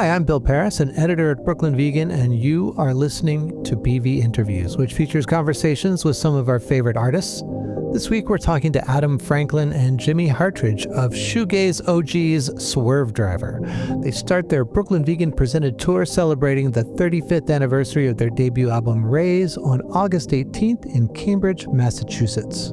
Hi, I'm Bill Pearis, an editor at Brooklyn Vegan, and you are listening to BV Interviews, which features conversations with some of our favorite artists. This week, we're talking to Adam Franklin and Jimmy Hartridge of shoegaze OGs Swervedriver. They start their Brooklyn Vegan-presented tour celebrating the 35th anniversary of their debut album, Raise, on August 18th in Cambridge, Massachusetts.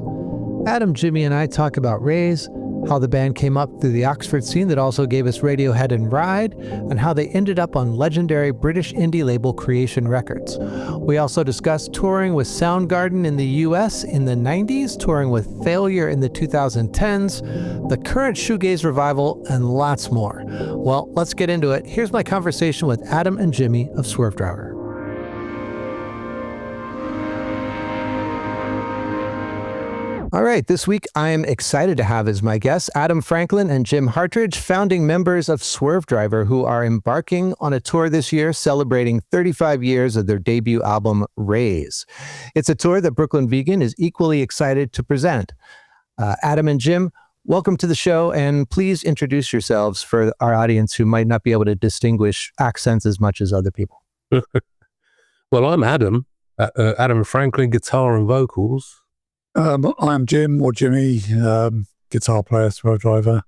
Adam, Jimmy, and I talk about Raise, how the band came up through the Oxford scene that also gave us Radiohead and Ride, and how they ended up on legendary British indie label Creation Records. We also discussed touring with Soundgarden in the US in the 90s, touring with Failure in the 2010s, the current shoegaze revival, and lots more. Well, let's get into it. Here's my conversation with Adam and Jimmy of Swervedriver. All right, this week I am excited to have as my guests Adam Franklin and Jim Hartridge, founding members of Swervedriver, who are embarking on a tour this year celebrating 35 years of their debut album, Raise. It's a tour that Brooklyn Vegan is equally excited to present. Adam and Jim, welcome to the show, and please introduce yourselves for our audience who might not be able to distinguish accents as much as other people. Well, I'm Adam, Adam Franklin, guitar and vocals. I'm Jim, or Jimmy, guitar player, Swervedriver,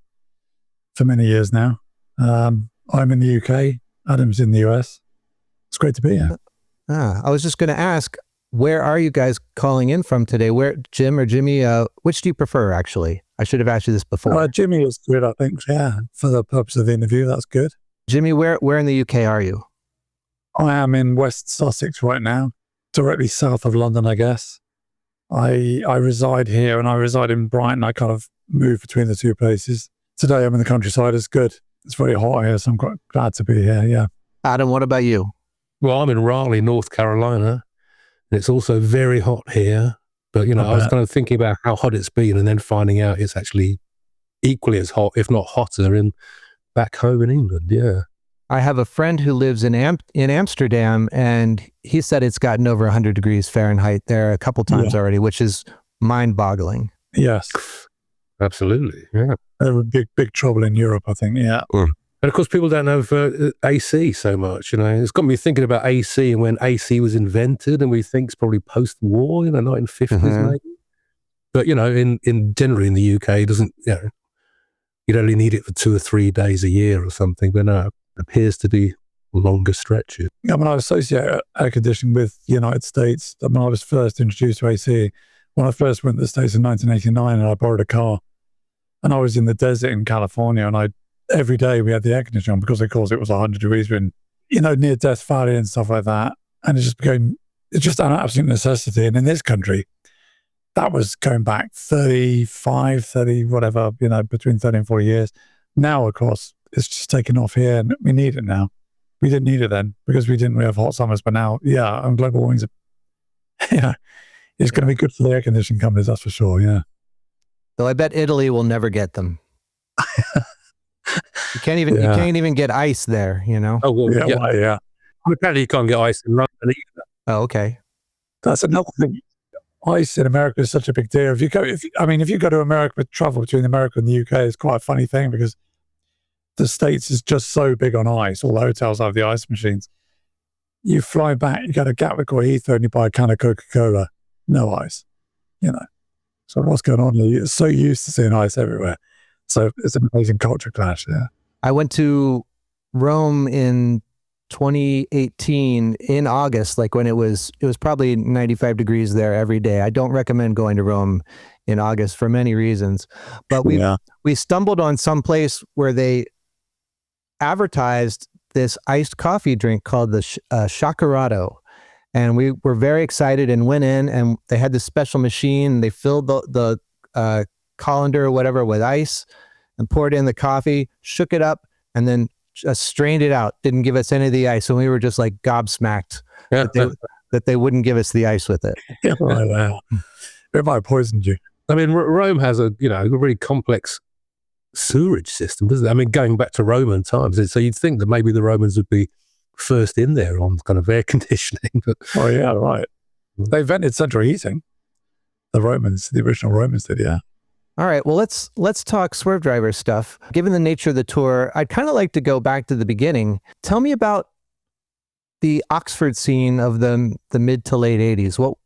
for many years now. I'm in the UK, Adam's in the US. It's great to be here. I was just going to ask, where are you guys calling in from today? Where, Jim or Jimmy, which do you prefer, actually? I should have asked you this before. Jimmy is good, I think, yeah, for the purpose of the interview, that's good. Jimmy, where in the UK are you? I am in West Sussex right now, directly south of London, I guess. I reside here and I reside in Brighton. I kind of move between the two places. Today I'm in the countryside. It's good. It's very hot here, so I'm quite glad to be here, yeah. Adam, what about you? Well, I'm in Raleigh, North Carolina, and it's also very hot here. But, you know, I was kind of thinking about how hot it's been and then finding out it's actually equally as hot, if not hotter, back home in England, yeah. I have a friend who lives in Amsterdam, and he said it's gotten over 100 degrees Fahrenheit there a couple times already, which is mind-boggling. Yes. Absolutely, yeah. There were big trouble in Europe, I think, yeah. And of course, people don't have AC so much, you know. It's got me thinking about AC and when AC was invented, and we think it's probably post-war, 1950s maybe. But, you know, in generally in the UK, it doesn't, you'd only need it for 2 or 3 days a year or something, but no. Appears to be longer stretches. I mean, I associate air conditioning with the United States. I mean, I was first introduced to AC when I first went to the States in 1989, and I borrowed a car. And I was in the desert in California, and every day we had the air conditioning on because, of course, it was 100 degrees in, near Death Valley and stuff like that. And it's just an absolute necessity. And in this country, that was going back 30, whatever, between 30 and 40 years. Now, of course, it's just taken off here, and we need it now. We didn't need it then because we didn't really have hot summers, but now, and global warming's, it's going to be good for the air conditioning companies, that's for sure, yeah. Though I bet Italy will never get them. You can't even get ice there, Oh, well, yeah. Apparently you can't get ice in London either. Oh, okay. That's another thing. Ice in America is such a big deal. If you go to America, travel between America and the UK, it's quite a funny thing because the States is just so big on ice. All the hotels have the ice machines. You fly back, you go to Gatwick or Heathrow and you buy a can of Coca-Cola, no ice, So what's going on? You're so used to seeing ice everywhere. So it's an amazing culture clash, yeah. I went to Rome in 2018 in August, like when it was probably 95 degrees there every day. I don't recommend going to Rome in August for many reasons, but we stumbled on some place where they advertised this iced coffee drink called the Shakerato, and we were very excited and went in, and they had this special machine. They filled the colander or whatever with ice and poured in the coffee, shook it up, and then just strained it out. Didn't give us any of the ice, and we were just like gobsmacked that they wouldn't give us the ice with it. Wow. It might have poisoned you. I mean, Rome has a really complex sewerage system, doesn't it? I mean, going back to Roman times, so you'd think that maybe the Romans would be first in there on kind of air conditioning. But oh yeah, right. They invented central heating. The original Romans did, yeah. All right, well, let's talk Swervedriver stuff. Given the nature of the tour, I'd kind of like to go back to the beginning. Tell me about the Oxford scene of the mid to late 80s. What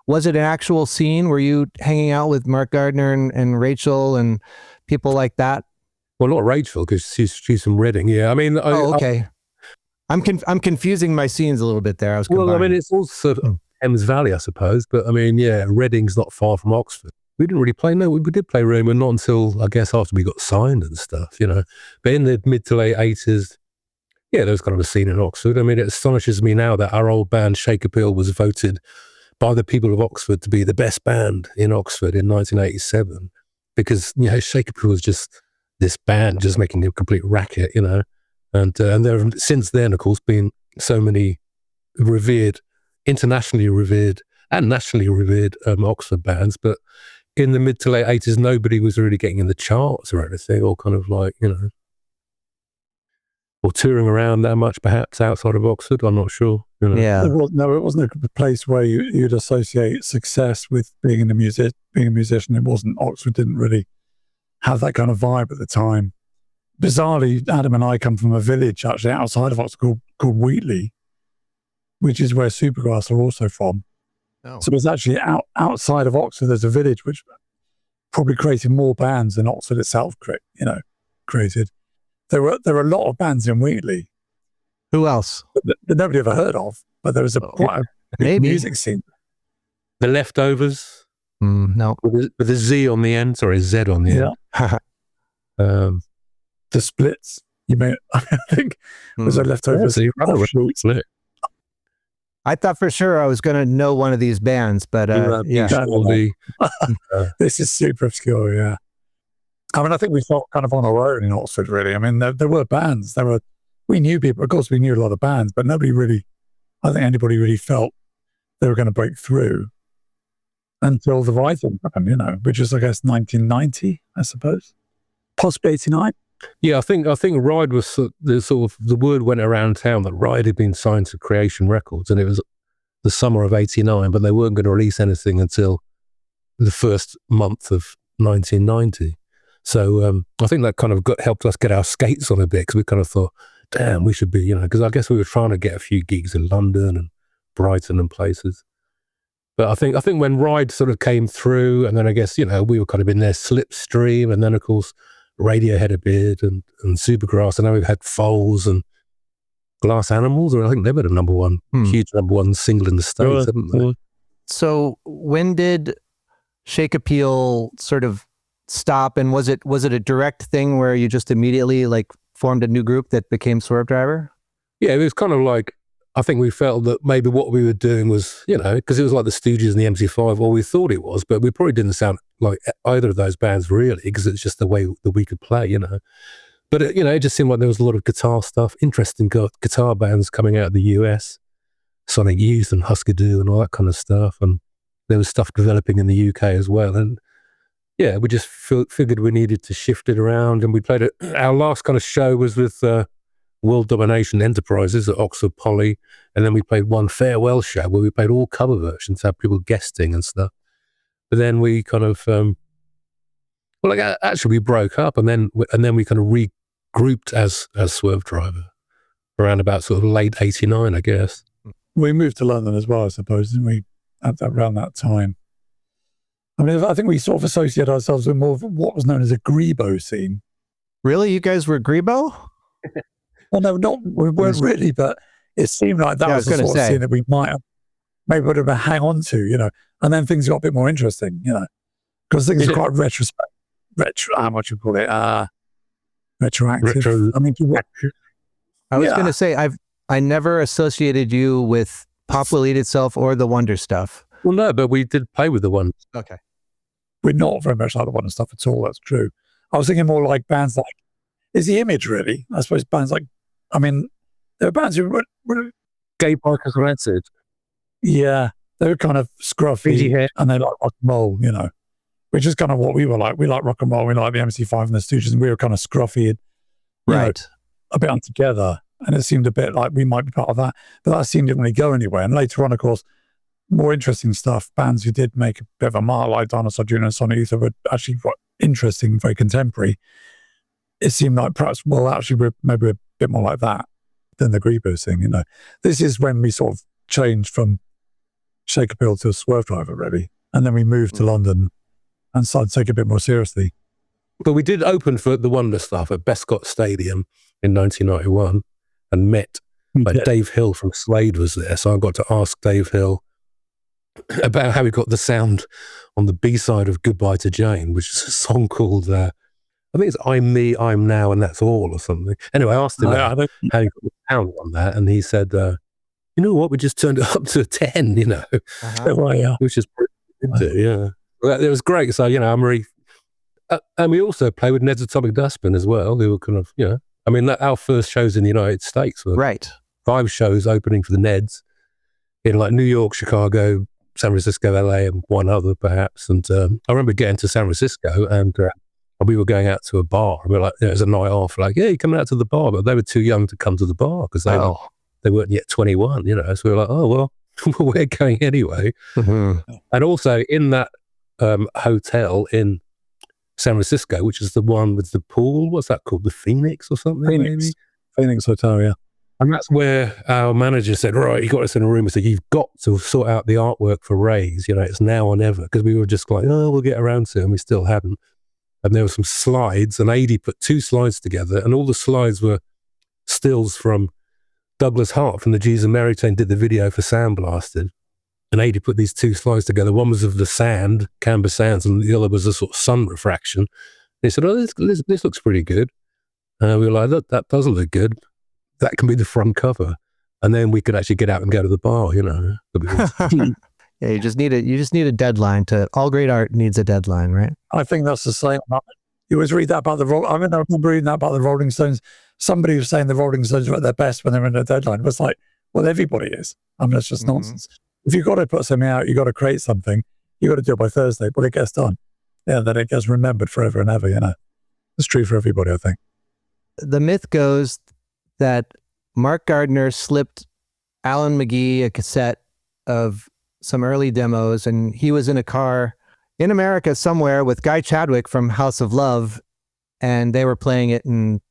was it, an actual scene? Were you hanging out with Mark Gardner and Rachel and people like that? Well, not Rachel, because she's from Reading. Yeah, I mean, okay. I'm confusing my scenes a little bit there. I mean, it's all sort of Thames Valley, I suppose. But I mean, yeah, Reading's not far from Oxford. We didn't really play. No, we did play Room, but not until I guess after we got signed and stuff. But in the mid to late 80s, yeah, there was kind of a scene in Oxford. I mean, it astonishes me now that our old band Shake Appeal was voted by the people of Oxford to be the best band in Oxford in 1987, because Shake Appeal was just this band just making a complete racket, and there have since then, of course, been so many internationally revered and nationally revered Oxford bands, but in the mid to late 80s, nobody was really getting in the charts or anything, or kind of like, or touring around that much, perhaps outside of Oxford. I'm not sure. Yeah. It wasn't a place where you'd associate success with being a musician. It wasn't. Oxford didn't really have that kind of vibe at the time. Bizarrely, Adam and I come from a village actually outside of Oxford called Wheatley, which is where Supergrass are also from. Oh. So it's actually outside of Oxford. There's a village which probably created more bands than Oxford itself created. There were a lot of bands in Wheatley. Who else? That nobody ever heard of, but there was quite a big music scene. The Leftovers. No. With a Z on the end. Sorry, Z on the end. The Splits. I think was a Leftovers. Yeah, I thought for sure I was going to know one of these bands, but this is super obscure, yeah. I mean, I think we felt kind of on our own in Oxford, really. I mean, there were bands. We knew people. Of course, we knew a lot of bands, but nobody really, I think anybody really felt they were going to break through until the Rising happened, which is, I guess, 1990, I suppose. Possibly 89. Yeah, I think Ride was the word went around town that Ride had been signed to Creation Records, and it was the summer of 89, but they weren't going to release anything until the first month of 1990. So I think that kind of helped us get our skates on a bit, because we kind of thought, damn, we should be, because I guess we were trying to get a few gigs in London and Brighton and places. But I think when Ride sort of came through, and then I guess, we were kind of in their slipstream, and then of course Radiohead a bit and Supergrass, and now we've had Foals and Glass Animals, or I think they've had a huge number one single in the States, haven't they? So when did Shake Appeal sort of stop, and was it a direct thing where you just immediately formed a new group that became Swervedriver? Yeah, it was kind of like, I think we felt that maybe what we were doing was, because it was like the Stooges and the MC5, or we thought it was, but we probably didn't sound like either of those bands really, because it's just the way that we could play, But it just seemed like there was a lot of guitar stuff, interesting guitar bands coming out of the US, Sonic Youth and Husker Du and all that kind of stuff, and there was stuff developing in the UK as well, and yeah, we just figured we needed to shift it around, and we played it. Our last kind of show was with World Domination Enterprises at Oxford Poly, and then we played one farewell show where we played all cover versions, had people guesting and stuff. But then we kind of, actually we broke up, and then we kind of regrouped as Swervedriver around about sort of late 89, I guess. We moved to London as well, I suppose, didn't we? Around that time. I mean, I think we sort of associate ourselves with more of what was known as a Grebo scene. Really? You guys were Grebo? Well, no, we weren't really, but it seemed like that was the sort of scene that we maybe would have hang on to, and then things got a bit more interesting, because things are quite how much you call it? Retroactive. I was going to say, I never associated you with Pop Will Eat Itself or the Wonder Stuff. Well, no, but we did play with the Wonder. Okay. We're not very much like the Wonder Stuff at all, that's true. I was thinking more like bands like, is the Image really? I suppose bands like, there were bands who were Gay Parker's Rancid. Yeah, they were kind of scruffy and they like rock and roll, which is kind of what we were like. We like rock and roll, we like the MC5 and the Stooges, and we were kind of scruffy and a bit untogether. And it seemed a bit like we might be part of that, but that scene didn't really go anywhere. And later on, of course, more interesting stuff, bands who did make a bit of a mark, like Dinosaur Jr. and Sonic Youth, were actually interesting, very contemporary. It seemed like perhaps, well, actually, we're maybe a bit more like that than the Grebo thing, you know. This is when we sort of changed from Shake Appeal to a Swervedriver, really. And then we moved to London and started to take it a bit more seriously. But we did open for the Wonder Stuff at Bescott Stadium in 1991 and met Dave Hill from Slade was there. So I got to ask Dave Hill about how he got the sound on the B-side of Goodbye to Jane, which is a song called, I think it's I'm Me, I'm Now, and That's All or something. Anyway, I asked him how he got the sound on that, and he said, you know what, we just turned it up to a 10, you know, which is pretty good, yeah. Well, it was great. So, you know, I'm really... and we also play with Ned's Atomic Dustbin as well. They were kind of, you know, I mean, our first shows in the United States were 5 shows opening for the Neds in like New York, Chicago, San Francisco, LA, and one other perhaps. And I remember getting to San Francisco and we were going out to a bar. We were like, you know, it was a night off, like, yeah, you're coming out to the bar. But they were too young to come to the bar because they weren't yet 21, you know. So we were like, oh, well, we're going anyway. Mm-hmm. And also in that hotel in San Francisco, which is the one with the pool, what's that called? The Phoenix or something? Maybe? Phoenix Hotel, yeah. And that's where our manager said, right, he got us in a room and said, you've got to sort out the artwork for Rays, you know, it's now or never. Because we were just like, oh, we'll get around to it, and we still hadn't. And there were some slides, and Adi put 2 slides together, and all the slides were stills from Douglas Hart from the G's and Mary Chain did the video for Sandblasted. And Adi put these 2 slides together. One was of the sand, Canberra Sands, and the other was a sort of sun refraction. And he said, oh, this looks pretty good. We were like, that doesn't look good. That can be the front cover. And then we could actually get out and go to the bar, you know. Yeah, you just need a deadline all great art needs a deadline, right? I think that's the same. You always read that about I remember reading that about the Rolling Stones. Somebody was saying the Rolling Stones were at their best when they're in a deadline. It was like, well, everybody is. I mean, it's just nonsense. If you've got to put something out, you've got to create something, you've got to do it by Thursday, but it gets done. Yeah, then it gets remembered forever and ever, you know. It's true for everybody, I think. The myth goes that Mark Gardner slipped Alan McGee a cassette of some early demos, and he was in a car in America somewhere with Guy Chadwick from House of Love, and they were playing it, and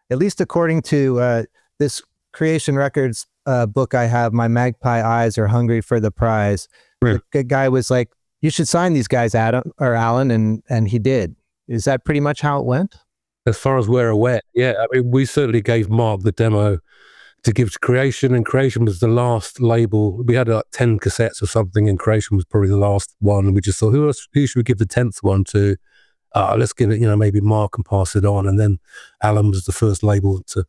at least according to this Creation Records book I have, My Magpie Eyes Are Hungry for the Prize. Right. The guy was like, you should sign these guys, Alan, and he did. Is that pretty much how it went? As far as we're aware, yeah. I mean, we certainly gave Mark the demo to give to Creation, and Creation was the last label. We had like 10 cassettes or something, and Creation was probably the last one. And we just thought, who should we give the 10th one to? Let's give it, you know, maybe Mark and pass it on. And then Alan was the first label to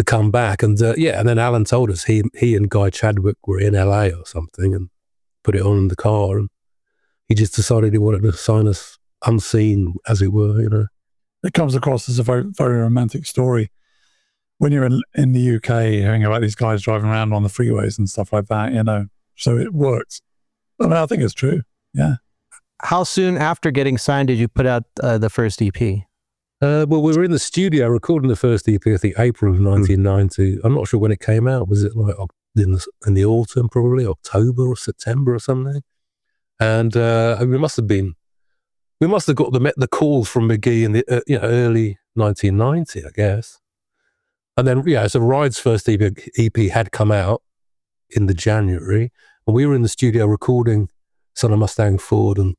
come back. And and then Alan told us he and Guy Chadwick were in LA or something and put it on in the car. And he just decided he wanted to sign us unseen, as it were, you know. It comes across as a very, very romantic story. When you're in the UK, hearing about these guys driving around on the freeways and stuff like that, you know, so it works. I mean, I think it's true. Yeah. How soon after getting signed did you put out the first EP? Well, we were in the studio recording the first EP, I think April of 1990. I'm not sure when it came out. Was it like in the autumn, probably October or September or something? And we must have got the call from McGee in the early 1990, I guess. And then, so Ride's first EP had come out in the January, and we were in the studio recording Son of Mustang Ford, and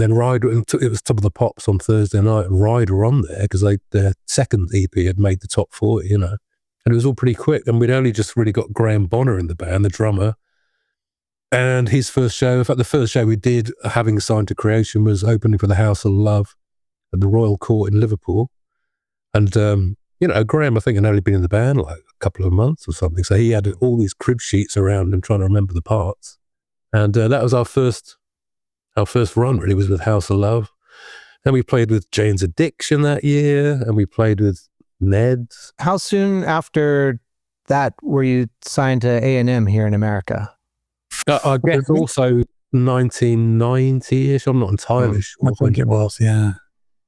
then Ride, it was Top of the Pops on Thursday night, and Ride were on there because their second EP had made the top 40, you know, and it was all pretty quick. And we'd only just really got Graham Bonner in the band, the drummer, and his first show, in fact, the first show we did, having signed to Creation, was opening for the House of Love at the Royal Court in Liverpool. And, Graham, I think, had only been in the band like a couple of months or something. So he had all these crib sheets around him trying to remember the parts. And that was our first run, really, was with House of Love. Then we played with Jane's Addiction that year, and we played with Ned's. How soon after that were you signed to A&M here in America? I guess also 1990-ish. I'm not entirely sure. I think it was, yeah.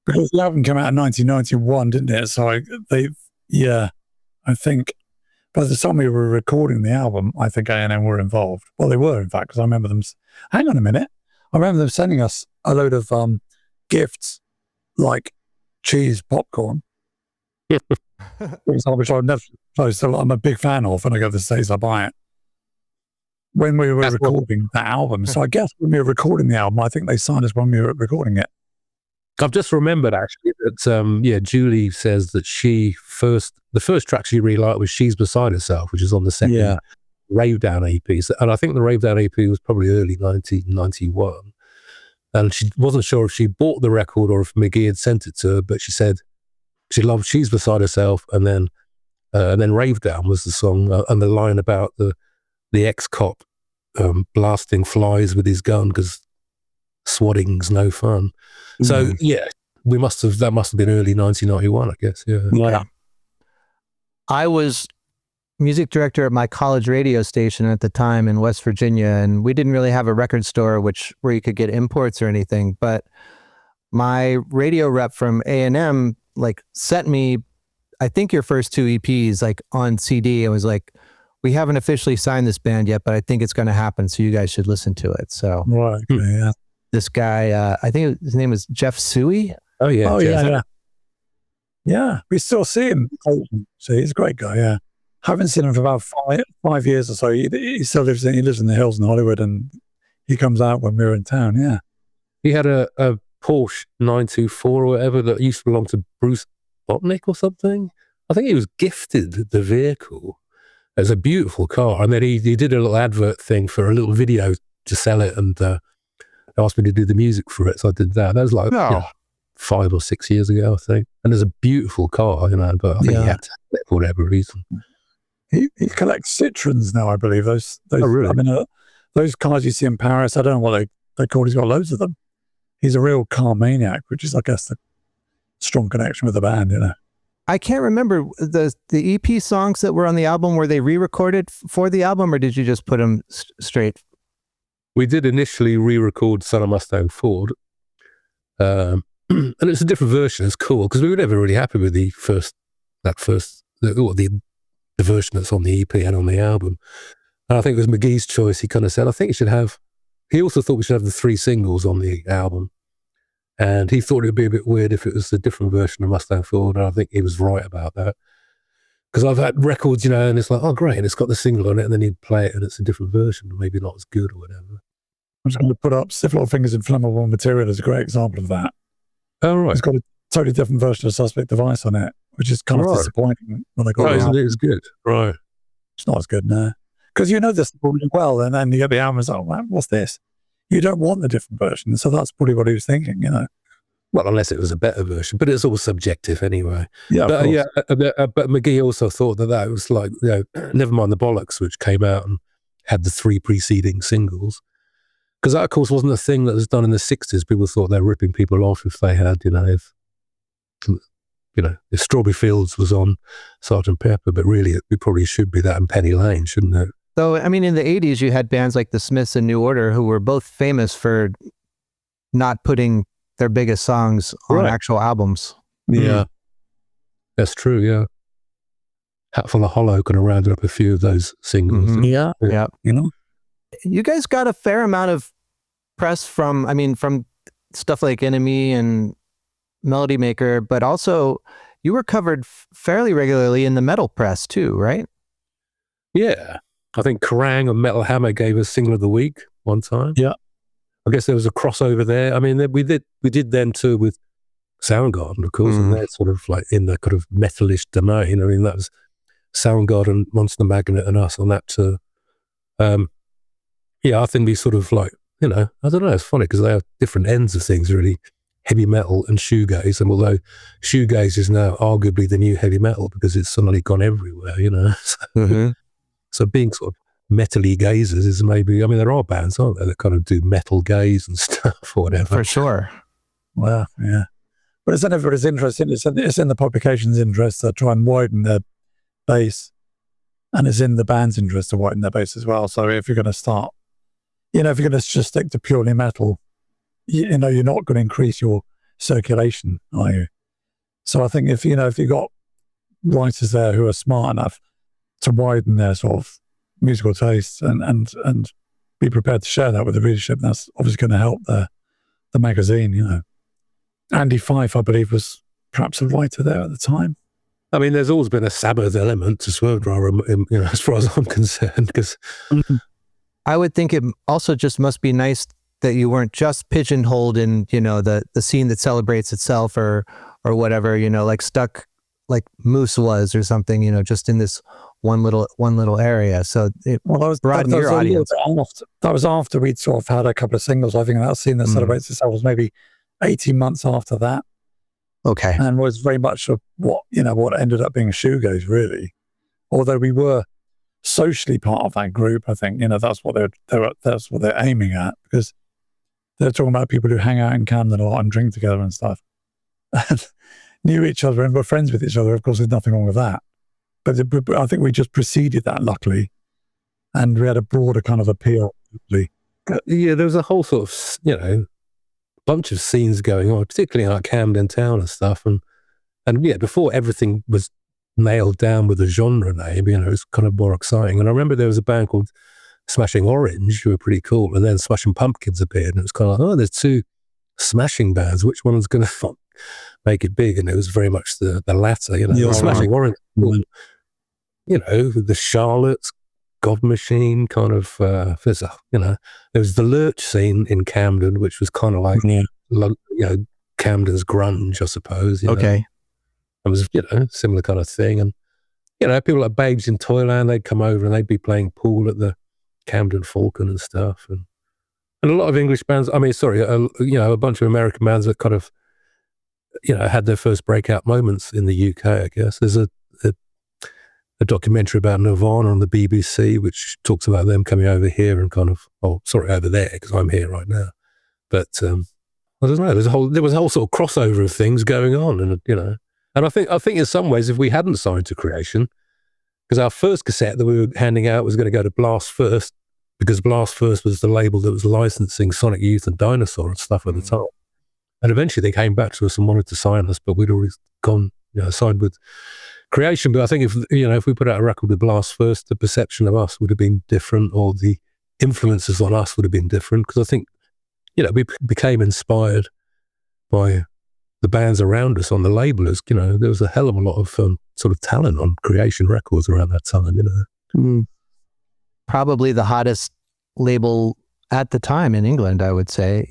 Because the album came out in 1991, didn't it? So I think by the time we were recording the album, I think A&M were involved. Well, they were, in fact, because I remember them. Hang on a minute. I remember them sending us a load of gifts like cheese popcorn, which I've never so I'm a big fan of. When I go to the States, I buy it. When we were recording that album, so I guess when we were recording the album, I think they signed us when we were recording it. I've just remembered actually that Julie says that the first track she really liked was "She's Beside Herself," which is on the second Rave Down EP, and I think the Rave Down EP was probably early 1991. And she wasn't sure if she bought the record or if McGee had sent it to her, but she said she loved "She's Beside Herself," and then "Rave Down" was the song, and the line about the ex-cop blasting flies with his gun because swatting's no fun. So that must have been early 1991, I guess. Yeah. I was music director at my college radio station at the time in West Virginia, and we didn't really have a record store where you could get imports or anything. But my radio rep from A&M sent me, I think, your first 2 EPs on CD. It was like, we haven't officially signed this band yet, but I think it's going to happen, so you guys should listen to it. So this guy, I think his name is Jeff Suey. Oh yeah. Yeah, we still see him. So he's a great guy. Yeah, haven't seen him for about 5 years or so. He still lives in the hills in Hollywood, and he comes out when we're in town. Yeah, he had a Porsche 924 or whatever that used to belong to Bruce Botnick or something. I think he was gifted the vehicle. It's a beautiful car, and then he did a little advert thing for a little video to sell it, and asked me to do the music for it, so I did that. That was 5 or 6 years ago, I think. And there's a beautiful car, but I think he had to have it for whatever reason. He collects Citroens now, I believe. Those really? I mean, those cars you see in Paris, I don't know what they call. He's got loads of them. He's a real car maniac, which is, I guess, the strong connection with the band, I can't remember the EP songs that were on the album. Were they re-recorded for the album, or did you just put them straight? We did initially re-record Son of Mustang Ford, and it's a different version. It's cool because we were never really happy with the version that's on the EP and on the album. And I think it was McGee's choice. He kind of said, I think he also thought we should have the 3 singles on the album. And he thought it would be a bit weird if it was a different version of Mustang Ford, and I think he was right about that. Because I've had records, and it's like, oh, great, and it's got the single on it, and then you play it, and it's a different version, maybe not as good or whatever. I'm just going to put up Stiff Little Fingers in Flammable Material as a great example of that. Oh, right. It's got a totally different version of Suspect Device on it, which is kind of disappointing when they got it. Isn't it as good? Right. It's not as good, no. Because you know this really well, and then you get the album and it's like, oh, what's this? You don't want the different version, so that's probably what he was thinking, Well, unless it was a better version, but it's all subjective anyway. Yeah, but McGee also thought that was like, Never Mind the Bollocks, which came out and had the 3 preceding singles. Because that, of course, wasn't a thing that was done in the 60s. People thought they were ripping people off if they had, if Strawberry Fields was on Sgt. Pepper, but really it probably should be that and Penny Lane, shouldn't it? So, I mean, in the 80s, you had bands like the Smiths and New Order who were both famous for not putting their biggest songs on actual albums. Yeah, that's true, yeah. Hatful of Hollow kind of rounded up a few of those singles. Mm-hmm. Yeah. You guys got a fair amount of press from stuff like Enemy and Melody Maker, but also you were covered fairly regularly in the metal press too, right? Yeah. I think Kerrang and Metal Hammer gave us Single of the Week one time. Yeah. I guess there was a crossover there. I mean, we did then too with Soundgarden, of course, and they're sort of like in the kind of metalish domain. I mean, that was Soundgarden, Monster Magnet, and us on that tour. I think we sort of like, I don't know, it's funny because they have different ends of things, really. Heavy metal and shoegaze, and although shoegaze is now arguably the new heavy metal because it's suddenly gone everywhere, So being sort of metal-y gazers is maybe, there are bands, aren't there, that kind of do metal gaze and stuff or whatever. For sure. Well, yeah. But it's in everybody's interest. It's in the publication's interest to try and widen their base, and it's in the band's interest to widen their base as well. So if you're going to start, if you're going to just stick to purely metal, you're not going to increase your circulation, are you? So I think if you've got writers there who are smart enough to widen their sort of musical tastes and be prepared to share that with the readership, that's obviously going to help the magazine, Andy Fife, I believe, was perhaps a writer there at the time. I mean, there's always been a Sabbath element to Swervedriver, as far as I'm concerned, because I would think it also just must be nice that you weren't just pigeonholed in, the scene that celebrates itself or whatever, like stuck like Moose was or something, just in this one little area. So it broadened your audience. That was after we'd sort of had a couple of singles. I think that scene that celebrates itself was maybe 18 months after that. Okay. And was very much what ended up being shoegaze, really. Although we were socially part of that group, I think, that's what they're aiming at, because they're talking about people who hang out in Camden a lot and drink together and stuff. And knew each other and were friends with each other. Of course, there's nothing wrong with that. But I think we just preceded that, luckily. And we had a broader kind of appeal. Yeah, there was a whole sort of, bunch of scenes going on, particularly in like Camden Town and stuff. And yeah, before everything was nailed down with a genre name, it was kind of more exciting. And I remember there was a band called Smashing Orange, who were pretty cool. And then Smashing Pumpkins appeared, and it was kind of like, there's two smashing bands. Which one was going to make it big? And it was very much the latter, Smashing Orange. The Charlottes, God Machine kind of, there was the Lurch scene in Camden, which was kind of like, Camden's grunge, I suppose. Okay. It was, similar kind of thing. And, people like Babes in Toyland, they'd come over and they'd be playing pool at the Camden Falcon and stuff. And a lot of English bands, a bunch of American bands that kind of, had their first breakout moments in the UK, I guess. There's a documentary about Nirvana on the BBC, which talks about them coming over here and kind of, over there, because I'm here right now. But I don't know. There was a whole sort of crossover of things going on, and and I think in some ways, if we hadn't signed to Creation, because our first cassette that we were handing out was going to go to Blast First, because Blast First was the label that was licensing Sonic Youth and Dinosaur and stuff at the time. And eventually they came back to us and wanted to sign us, but we'd already gone, signed with Creation. But I think if we put out a record with Blast First, the perception of us would have been different, or the influences on us would have been different. Because I think, we became inspired by the bands around us on the label. There was a hell of a lot of sort of talent on Creation Records around that time. Probably the hottest label at the time in England, I would say.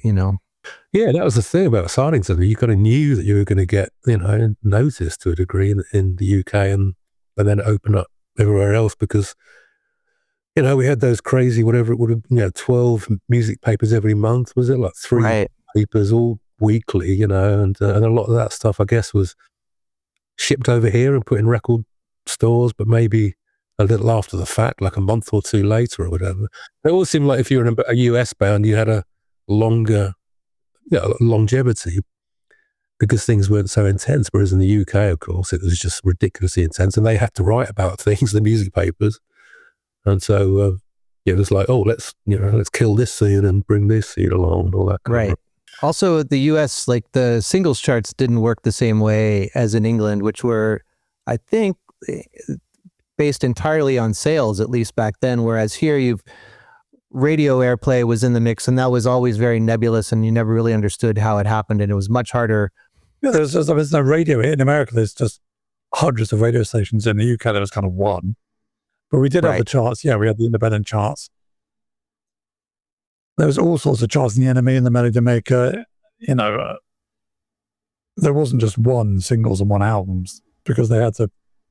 Yeah, that was the thing about signing something. You kind of knew that you were going to get, noticed to a degree in the UK and then open up everywhere else, because, we had those crazy, whatever it would have, 12 music papers every month. Was it like 3 papers all weekly, and a lot of that stuff, I guess, was shipped over here and put in record stores, but maybe a little after the fact, like a month or two later or whatever. It always seemed like if you were a US band, you had a longer longevity, because things weren't so intense. Whereas in the UK, of course, it was just ridiculously intense, and they had to write about things, the music papers. And so, it was like, let's kill this scene and bring this scene along and all that kind of. Also, the US, like the singles charts didn't work the same way as in England, which were, I think, based entirely on sales, at least back then. Whereas here, radio airplay was in the mix, and that was always very nebulous, and you never really understood how it happened, and it was much harder. Yeah, there's no radio in America. There's just hundreds of radio stations. In the UK, there was kind of one, but we did have the charts. Yeah, we had the independent charts. There was all sorts of charts in the NME and the Melody Maker. There wasn't just one singles and one albums, because they had to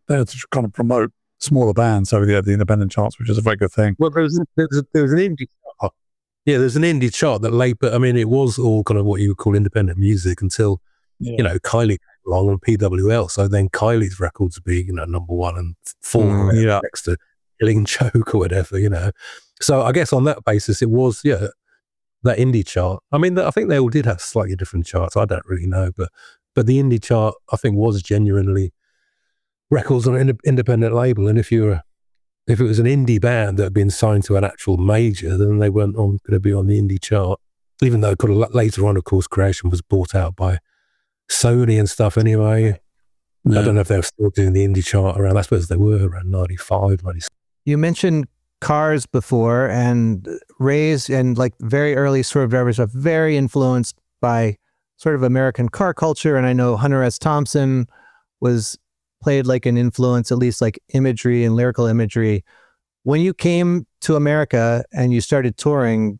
kind of promote smaller bands. So they had the independent charts, which is a very good thing. Well, there was an indie chart. Yeah, there's an indie chart that but it was all kind of what you would call independent music until, Kylie came along and PWL. So then Kylie's records would be, number one and four next to Killing Joke or whatever, So I guess on that basis, it was, that indie chart. I mean, I think they all did have slightly different charts. I don't really know, but the indie chart, I think, was genuinely records on an independent label. And if it was an indie band that had been signed to an actual major, then they weren't going to be on the indie chart. Even though later on, of course, Creation was bought out by Sony and stuff anyway. Yeah. I don't know if they were still doing the indie chart around. I suppose they were around 95, 96. You mentioned Cars before, and Ray's and like very early Swervedrivers are very influenced by sort of American car culture. And I know Hunter S. Thompson played like an influence, at least like imagery and lyrical imagery. When you came to America and you started touring,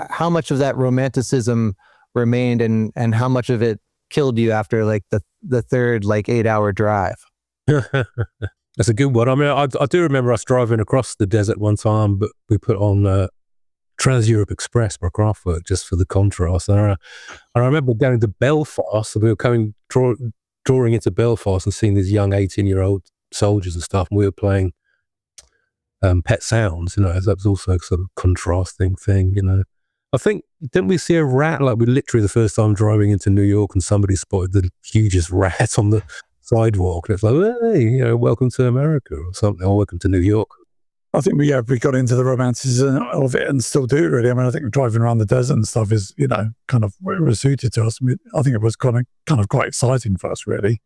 how much of that romanticism remained and how much of it killed you after like the third like 8-hour drive? That's a good one. I mean, I do remember us driving across the desert one time, but we put on Trans-Europe Express by Kraftwerk just for the contrast. And I remember going to Belfast, and we were drawing into Belfast and seeing these young 18-year-old soldiers and stuff, and we were playing Pet Sounds, you know, that was also a sort of contrasting thing, you know. I think, didn't we see a rat, like we literally the first time driving into New York and somebody spotted the hugest rat on the sidewalk, and it's like, hey, you know, welcome to America or something, or welcome to New York. I think we got into the romanticism of it and still do, really. I mean, I think driving around the desert and stuff is, you know, kind of what was suited to us. I mean, I think it was kind of quite exciting for us, really.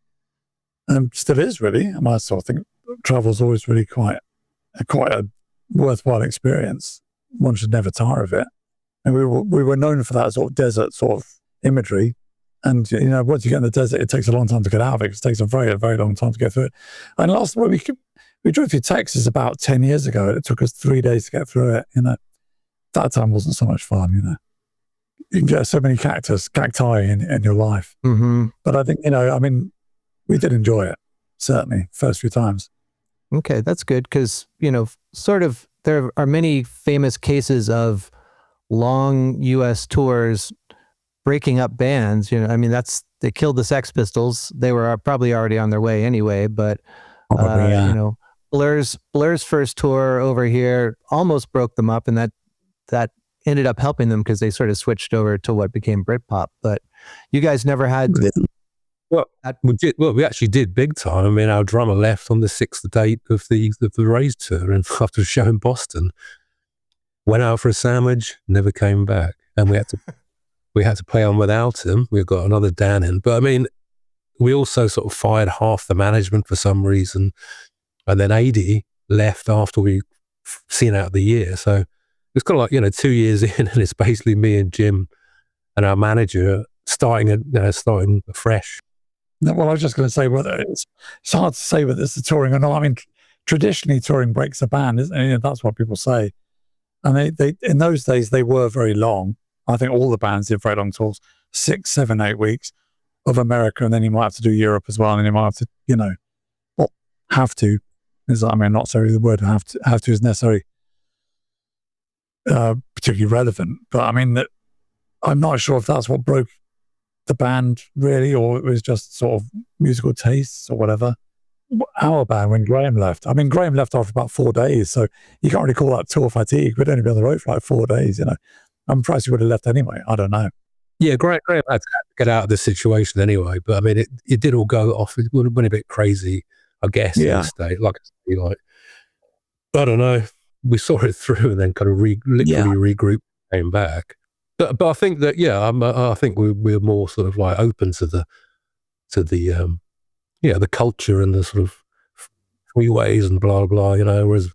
And still is, really. I mean, I sort of think travel's always really quite a worthwhile experience. One should never tire of it. And we were known for that sort of desert sort of imagery. And, you know, once you get in the desert, it takes a long time to get out of it. It takes a very, very long time to get through it. And last time we drove through Texas about 10 years ago. It took us 3 days to get through it. You know, that time wasn't so much fun, you know. You can get so many cacti in your life. Mm-hmm. But I think, you know, I mean, we did enjoy it, certainly, first few times. Okay, that's good because, you know, sort of there are many famous cases of long U.S. tours breaking up bands. You know, I mean, they killed the Sex Pistols. They were probably already on their way anyway, but, you know, Blur's first tour over here almost broke them up, and that ended up helping them because they sort of switched over to what became Britpop. But you guys never had... we actually did big time. I mean, our drummer left on the 6th date of the Raised tour, and after a show in Boston, went out for a sandwich, never came back, and we had to play on without him. We've got another Dan in, but I mean, we also sort of fired half the management for some reason, and then AD left after we seen out the year. So it's kind of like, you know, 2 years in, and it's basically me and Jim and our manager starting afresh. Well, I was just going to say, whether it's hard to say whether it's the touring or not. I mean, traditionally touring breaks a band, isn't it? You know, that's what people say. And they in those days, they were very long. I think all the bands did very long tours, 6, 7, 8 weeks of America. And then you might have to do Europe as well. And then you might have to, you know, have to. I mean, not necessarily the word have to is necessarily particularly relevant. But I mean, I'm not sure if that's what broke the band really, or it was just sort of musical tastes or whatever. Our band, when Graham left, I mean, Graham left after about 4 days, so you can't really call that tour fatigue. We'd only been on the road for like 4 days, you know. I'm surprised he would have left anyway. I don't know. Yeah, Graham had to get out of this situation anyway, but I mean, it did all go off. It would have been a bit crazy, I guess, in the state. Like I don't know. We saw it through and then kind of literally regrouped, came back. But I think that, I think we're more sort of like open to the culture and the sort of freeways and blah, blah, you know, whereas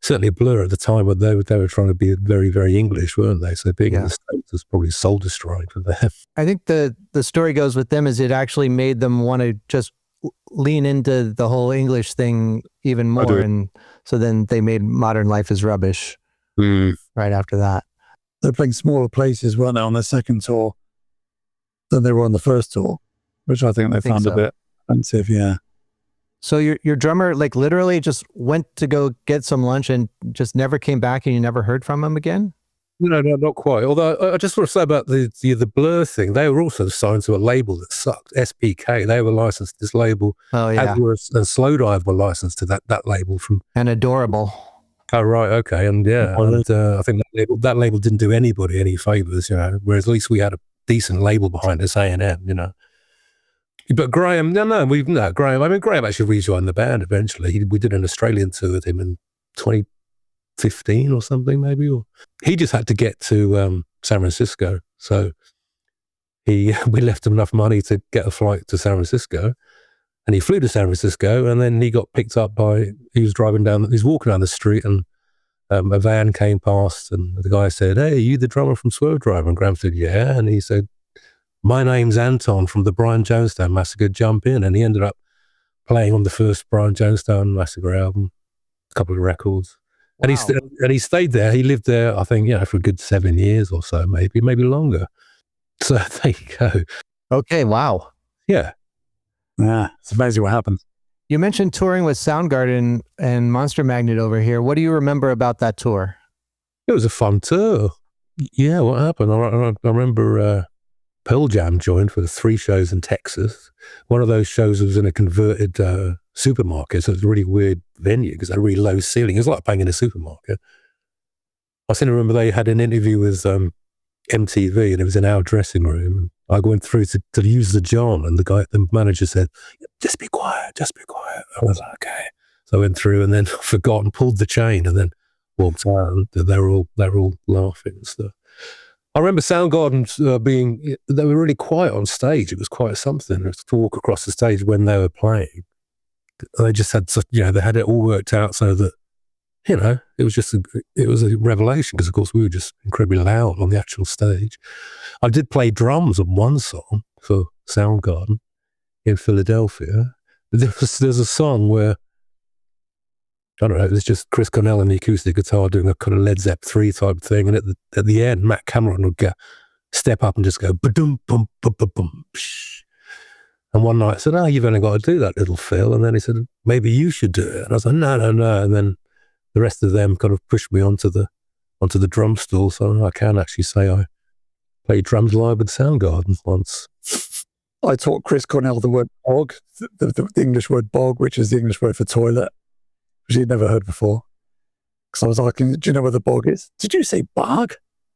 certainly Blur at the time, when they were trying to be very, very English, weren't they? So being in the States was probably soul destroying for them. I think the story goes with them is it actually made them want to just lean into the whole English thing even more. And so then they made Modern Life is Rubbish right after that. They're playing smaller places, weren't they, on their second tour than they were on the first tour, which I think they found a bit offensive, yeah. So your drummer, like, literally just went to go get some lunch and just never came back, and you never heard from him again? No, not quite. Although I just want to say about the Blur thing, they were also signed to a label that sucked, SPK. They were licensed to this label. Oh, yeah. And Slowdive were licensed to that label from... And Adorable. Oh, right, okay. And I think that label didn't do anybody any favors, you know, whereas at least we had a decent label behind us, A&M, you know. But Graham, Graham, I mean, Graham actually rejoined the band eventually. We did an Australian tour with him in 2015 or something, maybe. Or he just had to get to San Francisco. So we left him enough money to get a flight to San Francisco. And he flew to San Francisco, and then he got picked up he was walking down the street, and a van came past, and the guy said, "Hey, are you the drummer from Swervedriver?" And Graham said, "Yeah." And he said, My Name's Anton from the Brian Jonestown Massacre, jump in. And he ended up playing on the first Brian Jonestown Massacre album, a couple of records. Wow. And he stayed there. He lived there, I think, for a good 7 years or so, maybe longer. So there you go. Okay, wow. Yeah. Yeah, it's amazing what happens. You mentioned touring with Soundgarden and Monster Magnet over here. What do you remember about that tour? It was a fun tour. Yeah, what happened? I remember Pearl Jam joined for the 3 shows in Texas. One of those shows was in a converted supermarket, so it was a really weird venue because it had a really low ceiling. It was like playing in a supermarket. I seem to remember they had an interview with MTV, and it was in our dressing room. I went through to use the John, and the manager said, just be quiet. I was like, okay. So I went through and then forgot and pulled the chain and then walked out. They were all laughing and stuff. I remember Soundgarden they were really quiet on stage. It was quite something to walk across the stage when they were playing. They just had they had it all worked out so that, it was a revelation because, of course, we were just incredibly loud on the actual stage. I did play drums on one song for Soundgarden in Philadelphia. There's a song where, I don't know, it was just Chris Cornell and the acoustic guitar doing a kind of Led Zepp 3 type thing. And at the end, Matt Cameron would step up and just go, ba-dum, bum, ba-ba-bum, psh. And one night I said, you've only got to do that, little Phil. And then he said, maybe you should do it. And I was like, no. And then the rest of them kind of pushed me onto the drum stool. So I can actually say I played drums live with Soundgarden once. I taught Chris Cornell the word bog, the English word bog, which is the English word for toilet, which he'd never heard before. Because I was like, do you know where the bog is? Did you say bog?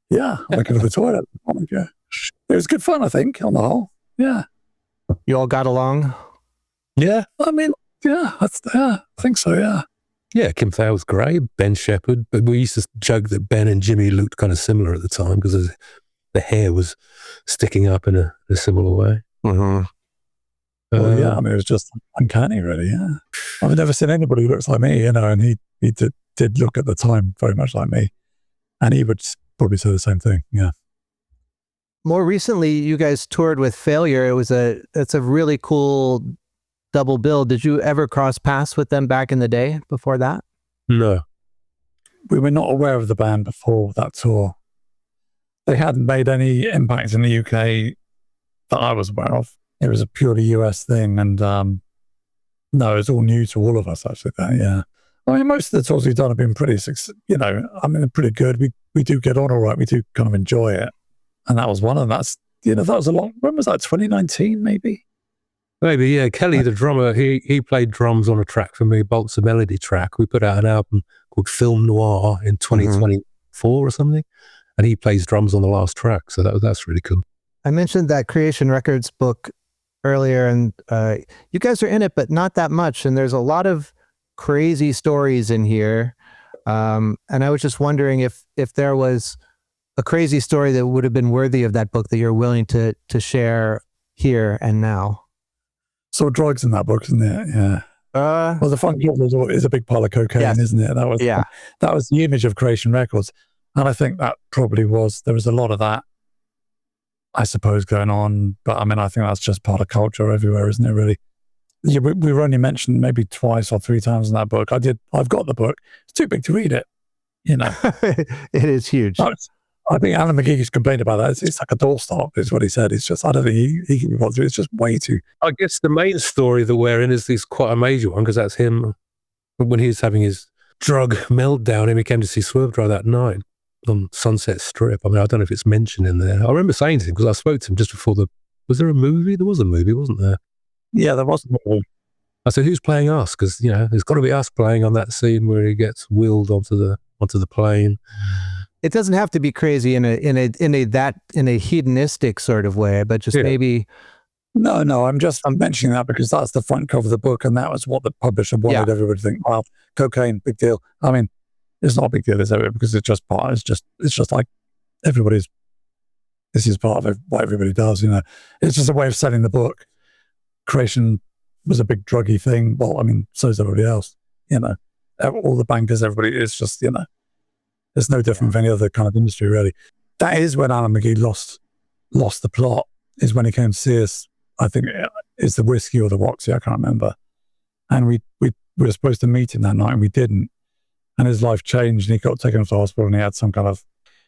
Yeah, I'm looking for the toilet. Oh my gosh. It was good fun, I think, on the whole. Yeah. You all got along? Yeah. I mean, I think so, yeah. Yeah, Kim Thao was great, Ben Shepherd, but we used to joke that Ben and Jimmy looked kind of similar at the time because the hair was sticking up in a similar way. Mm-hmm. Well, yeah, I mean, it was just uncanny, really, yeah. I've never seen anybody who looks like me, and he did look at the time very much like me, and he would probably say the same thing, yeah. More recently, you guys toured with Failure. It's a really cool double bill. Did you ever cross paths with them back in the day before that? No. We were not aware of the band before that tour. They hadn't made any impact in the UK that I was aware of. It was a purely US thing, and no, it's all new to all of us, actually. Yeah. I mean, most of the tours we've done have been pretty, they're pretty good. We do get on all right. We do kind of enjoy it. And that was one of them. That was when was that, 2019 maybe? Maybe, yeah. Kelly, the drummer, he played drums on a track for me, Bolts of Melody track. We put out an album called Film Noir in 2024 or something, and he plays drums on the last track. So that's really cool. I mentioned that Creation Records book earlier, and you guys are in it, but not that much. And there's a lot of crazy stories in here. And I was just wondering if there was a crazy story that would have been worthy of that book that you're willing to share here and now. So drugs in that book, isn't it? Yeah. Well, the Funk Club is a big pile of cocaine, yes. Isn't it? That was the image of Creation Records. And I think that probably there was a lot of that, I suppose, going on. But I mean, I think that's just part of culture everywhere, isn't it, really? Yeah, we were only mentioned maybe 2 or 3 times in that book. I've got the book. It's too big to read it, It is huge. I think Alan McGee's complained about that. It's like a doorstop, is what he said. It's just, I don't think he can be bothered. It's just way too... I guess the main story that we're in is quite a major one, because that's him, when he was having his drug meltdown, and he came to see Swervedriver that night on Sunset Strip. I mean, I don't know if it's mentioned in there. I remember saying to him, because I spoke to him just before was there a movie? There was a movie, wasn't there? Yeah, there was a movie. I said, who's playing us? Because, there's got to be us playing on that scene where he gets wheeled onto the plane. It doesn't have to be crazy in a hedonistic sort of way, but just maybe. No, I'm mentioning that because that's the front cover of the book, and that was what the publisher wanted everybody to think. Wow, cocaine, big deal. I mean, it's not a big deal, is it? Because it's just part. It's just like everybody's. This is part of what everybody does. It's just a way of selling the book. Creation was a big druggy thing. Well, I mean, so is everybody else. All the bankers, everybody. It's just it's no different from any other kind of industry, really. That is when Alan McGee lost the plot. is when he came to see us. I think it's the whiskey or the Roxy, I can't remember. And we were supposed to meet him that night and we didn't. And his life changed and he got taken to the hospital and he had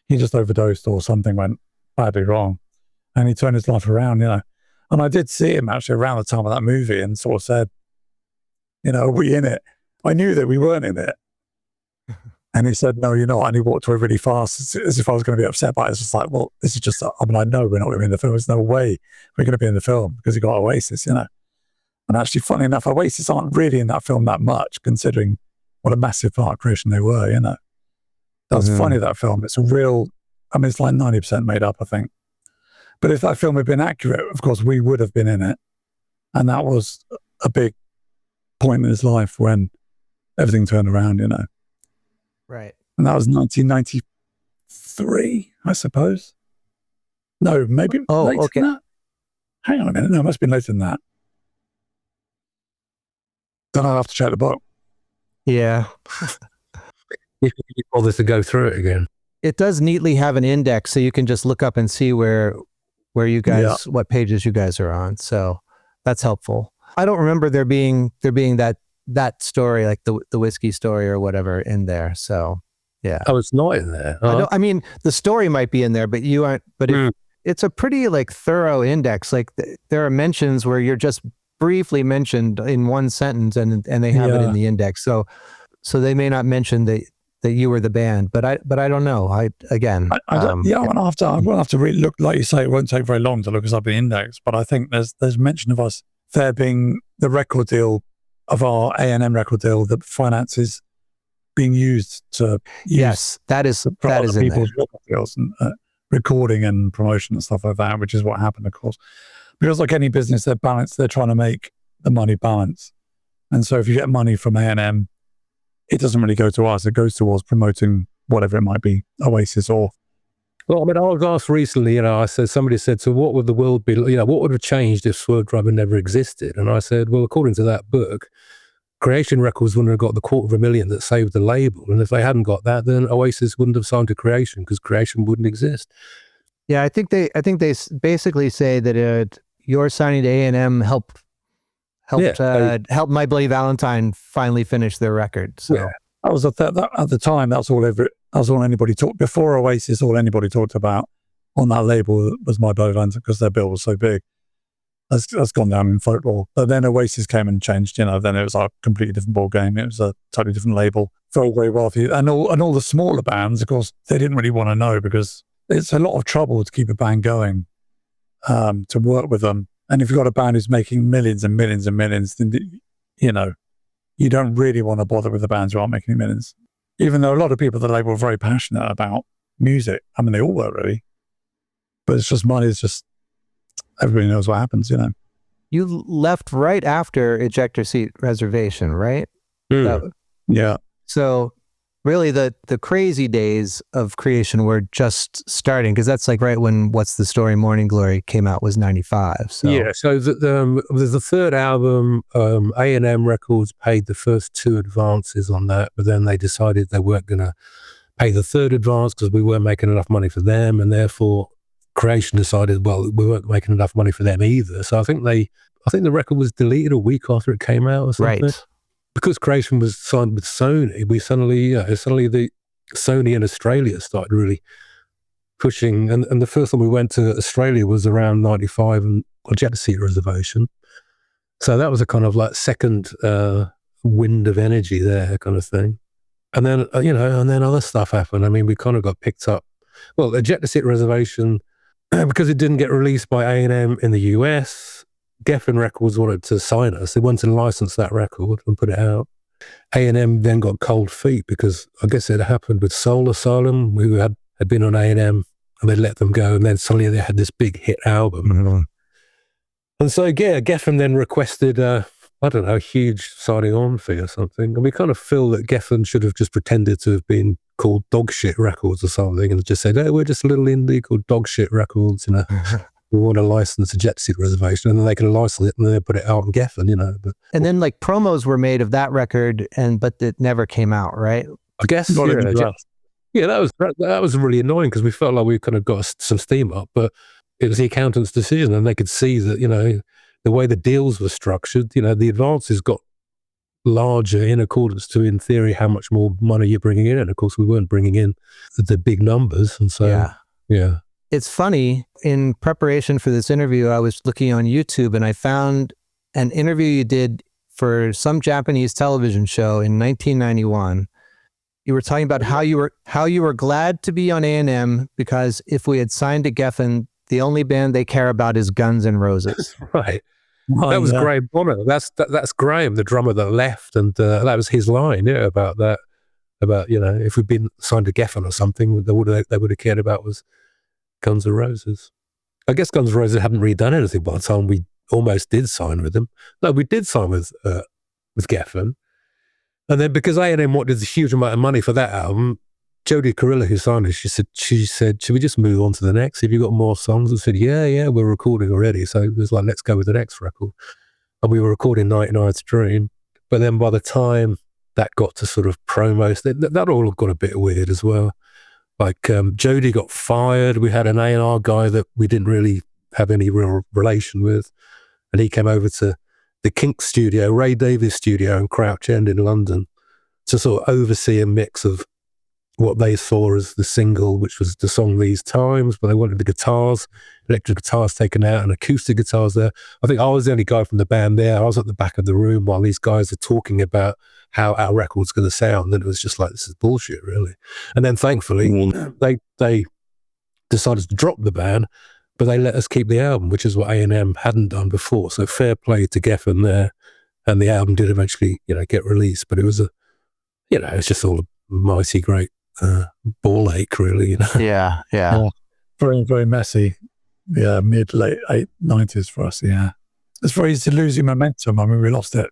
he just overdosed or something went badly wrong. And he turned his life around, you know. And I did see him actually around the time of that movie and sort of said, you know, are we in it? I knew that we weren't in it. And he said, no, you're not. And he walked away really fast as if I was going to be upset by it. It's just like, well, this is just, I know we're not going to be in the film. There's no way we're going to be in the film because he got Oasis, you know. And actually, funny enough, Oasis aren't really in that film that much, considering what a massive part of creation they were, you know. That's funny, that film. It's a real, it's like 90% made up, I think. But if that film had been accurate, of course, we would have been in it. And that was a big point in his life when everything turned around, you know. Right. And that was 1993, I suppose. No, maybe later than that. Hang on a minute. No, it must have been later than that. Then I'll have to check the book. Yeah. If you bother to go through it again. It does neatly have an index, so you can just look up and see where you guys, what pages you guys are on. So that's helpful. I don't remember there being that story, like the whiskey story or whatever, in there. So yeah. Oh, it's not in there. I mean, the story might be in there, but you aren't. But it's a pretty thorough index. Like there are mentions where you're just briefly mentioned in one sentence, and they have it in the index. So they may not mention that you were the band, but I don't know. I'm gonna have to really look. Like you say, it won't take very long to look us up the index. But I think there's mention of us there being the record deal of our A&M record deal, the finances being used to that is in people's record deals and recording and promotion and stuff like that, which is what happened, of course. Because like any business, they're trying to make the money balance. And so if you get money from A&M, it doesn't really go to us. It goes towards promoting whatever it might be, Oasis or... Well, I was asked recently, somebody said, so what would the world be, what would have changed if Swervedriver never existed? And I said, well, according to that book, Creation Records wouldn't have got the $250,000 that saved the label. And if they hadn't got that, then Oasis wouldn't have signed to Creation because Creation wouldn't exist. Yeah, I think they basically say that your signing to A&M helped My Bloody Valentine finally finish their record. So that was at the time. That's all anybody talked before Oasis. All anybody talked about on that label was My Bloody Valentine because their bill was so big. That's gone down in folklore. But then Oasis came and changed. Then it was a completely different ball game. It was a totally different label. Very, very wealthy, and all the smaller bands, of course, they didn't really want to know because it's a lot of trouble to keep a band going, to work with them. And if you've got a band who's making millions and millions and millions, then, you don't really want to bother with the bands who aren't making millions. Even though a lot of people at the label were very passionate about music. I mean, they all were really. But it's just money. It's just, everybody knows what happens, You left right after Ejector Seat Reservation, right? Yeah. So really the crazy days of Creation were just starting, because that's like right when What's the Story, Morning Glory came out was 95. So there's the third album, A&M Records paid the first 2 advances on that, but then they decided they weren't going to pay the third advance because we weren't making enough money for them, and therefore Creation decided, well, we weren't making enough money for them either. So I think the record was deleted a week after it came out or something. Right. Because Creation was signed with Sony, we suddenly the Sony in Australia started really pushing. And the first time we went to Australia was around 95 and Ejector Seat Reservation. So that was a kind of like second wind of energy there kind of thing. And then, and then other stuff happened. I mean, we kind of got picked up. Well, Ejector Seat Reservation, because it didn't get released by A&M in the US, Geffen Records wanted to sign us. They wanted to license that record and put it out. A&M then got cold feet because I guess it happened with Soul Asylum, who had been on A&M, and they let them go, and then suddenly they had this big hit album. Mm-hmm. And so, Geffen then requested, a huge signing on fee or something. And we kind of feel that Geffen should have just pretended to have been called Dogshit Records or something and just said, we're just a little indie called Dogshit Records, we want to license Ejector Seat Reservation, and then they can license it and then they put it out on Geffen, But, and then like promos were made of that record, but it never came out, right? I guess. That was really annoying because we felt like we kind of got some steam up, but it was the accountant's decision, and they could see that, you know, the way the deals were structured, you know, the advances got larger in accordance to, in theory, how much more money you're bringing in. And of course, we weren't bringing in the big numbers. And so, yeah. It's funny, in preparation for this interview, I was looking on YouTube and I found an interview you did for some Japanese television show in 1991. You were talking about how you were glad to be on A&M because if we had signed to Geffen, the only band they care about is Guns N' Roses. Right. That was Graham Bonner. That's Graham, the drummer that left, and that was his line, about that. About, you know, if we'd been signed to Geffen or something, they would have cared about was Guns N' Roses. I guess Guns N' Roses hadn't really done anything by the time we almost did sign with them. No, we did sign with Geffen. And then because A&M wanted a huge amount of money for that album, Jodie Carilla, who signed us, she said, should we just move on to the next? Have you got more songs? I said, yeah, we're recording already. So it was like, let's go with the next record. And we were recording 99's Dream. But then by the time that got to sort of promos, that all got a bit weird as well. Like Jodie got fired. We had an A&R guy that we didn't really have any real relation with. And he came over to the Kinks studio, Ray Davies studio in Crouch End in London, to sort of oversee a mix of what they saw as the single, which was the song These Times, but they wanted the guitars, electric guitars taken out and acoustic guitars there. I think I was the only guy from the band there. I was at the back of the room while these guys are talking about how our record's going to sound, and it was just like, this is bullshit, really. And then thankfully, they decided to drop the band, but they let us keep the album, which is what A&M hadn't done before. So fair play to Geffen there, and the album did eventually, you know, get released. But it was it's just all a mighty great ball ache, really. You know? Yeah. Very, very messy. Yeah, mid-late 90s for us. Yeah, it's very easy to lose your momentum. I mean, we lost it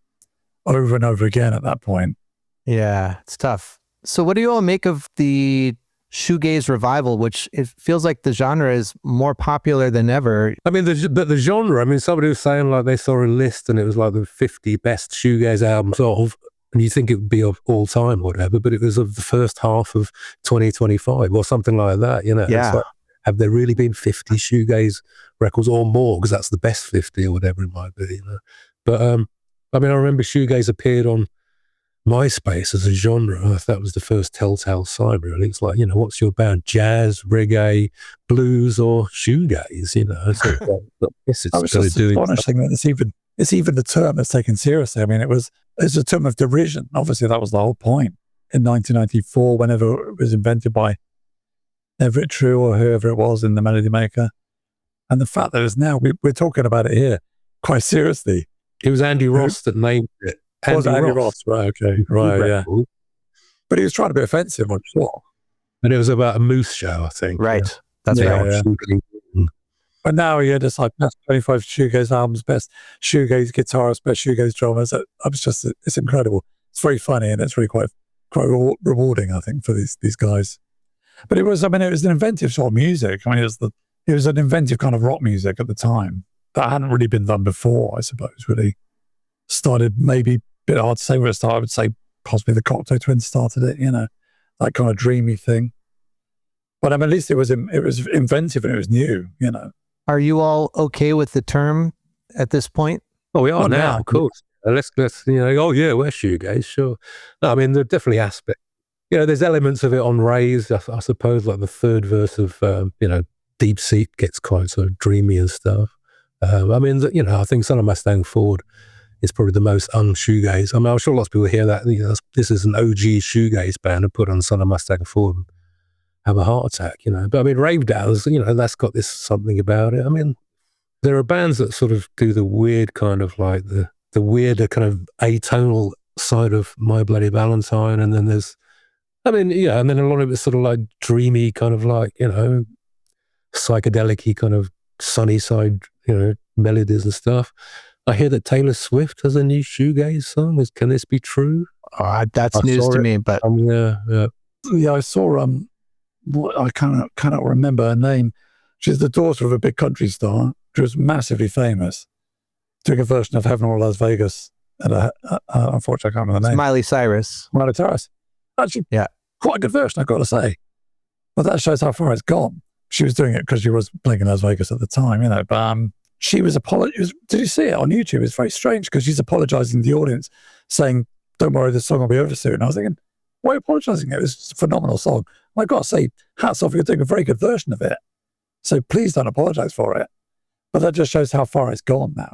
over and over again at that point. Yeah, it's tough. So, what do you all make of the shoegaze revival, which it feels like the genre is more popular than ever? I mean, the genre, I mean, somebody was saying like they saw a list and it was like the 50 best shoegaze albums of, and you think it would be of all time or whatever, but it was of the first half of 2025 or something like that, you know? Yeah. It's like, have there really been 50 shoegaze records or more? Because that's the best 50 or whatever it might be, you know? But, I mean, I remember shoegaze appeared on MySpace as a genre. That was the first telltale sign, really. It's like, you know, what's your band? Jazz, reggae, blues, or shoegaze? You know, so it's just astonishing that it's even the term that's taken seriously. I mean, it's a term of derision. Obviously, that was the whole point in 1994, whenever it was invented by Everett True or whoever it was in the Melody Maker, and the fact that it's now we're talking about it here quite seriously. It was Andy Ross that named it. Andy Ross, right? Okay, right, yeah. But he was trying to be offensive, I'm sure. And it was about a moose show, I think. Right, yeah. That's right. Yeah. But now you're just like best 25 shoegaze albums, best shoegaze guitarists, best shoegaze drummers. It's incredible. It's very funny and it's really quite rewarding, I think, for these guys. But it was an inventive sort of music. I mean, it was an inventive kind of rock music at the time that hadn't really been done before, I suppose. Really started, maybe a bit hard to say where it started. I would say possibly the Cocteau Twins started it, you know, that kind of dreamy thing. But I mean, at least it was inventive and it was new, you know. Are you all okay with the term at this point? Oh, we are now, of course. Let's you know, oh yeah, we're shoegaze, sure. No, I mean, there are definitely aspects. You know, there's elements of it on Raise, I suppose, like the third verse of, you know, Deep Sea gets quite sort of dreamy and stuff. I mean, you know, I think Son of Mustang Ford is probably the most un-shoegaze. I mean, I'm sure lots of people hear that, you know, this is an OG shoegaze band and put on Son of Mustang Ford and have a heart attack, you know. But I mean, Rave Dow's, you know, that's got this something about it. I mean, there are bands that sort of do the weird kind of like the weirder kind of atonal side of My Bloody Valentine, and then there's, I mean, yeah, and then a lot of it's sort of like dreamy, kind of like, you know, psychedelic-y kind of sunny side, you know, melodies and stuff. I hear that Taylor Swift has a new shoegaze song. Can this be true? That's news to me, but yeah, I saw I cannot remember her name. She's the daughter of a big country star. She was massively famous. Doing a version of Heaven or Las Vegas, and unfortunately, I can't remember the name. Miley Cyrus. Actually, yeah, quite a good version, I've got to say. But that shows how far it's gone. she was doing it because she was playing in Las Vegas at the time, but she was apologizing. Did you see it on YouTube? It's very strange because she's apologizing to the audience, saying, "Don't worry, the song will be over soon." And I was thinking, why are you apologizing? It was a phenomenal song. I've got to say, hats off, you're doing a very good version of it. So please don't apologize for it. But that just shows how far it's gone now,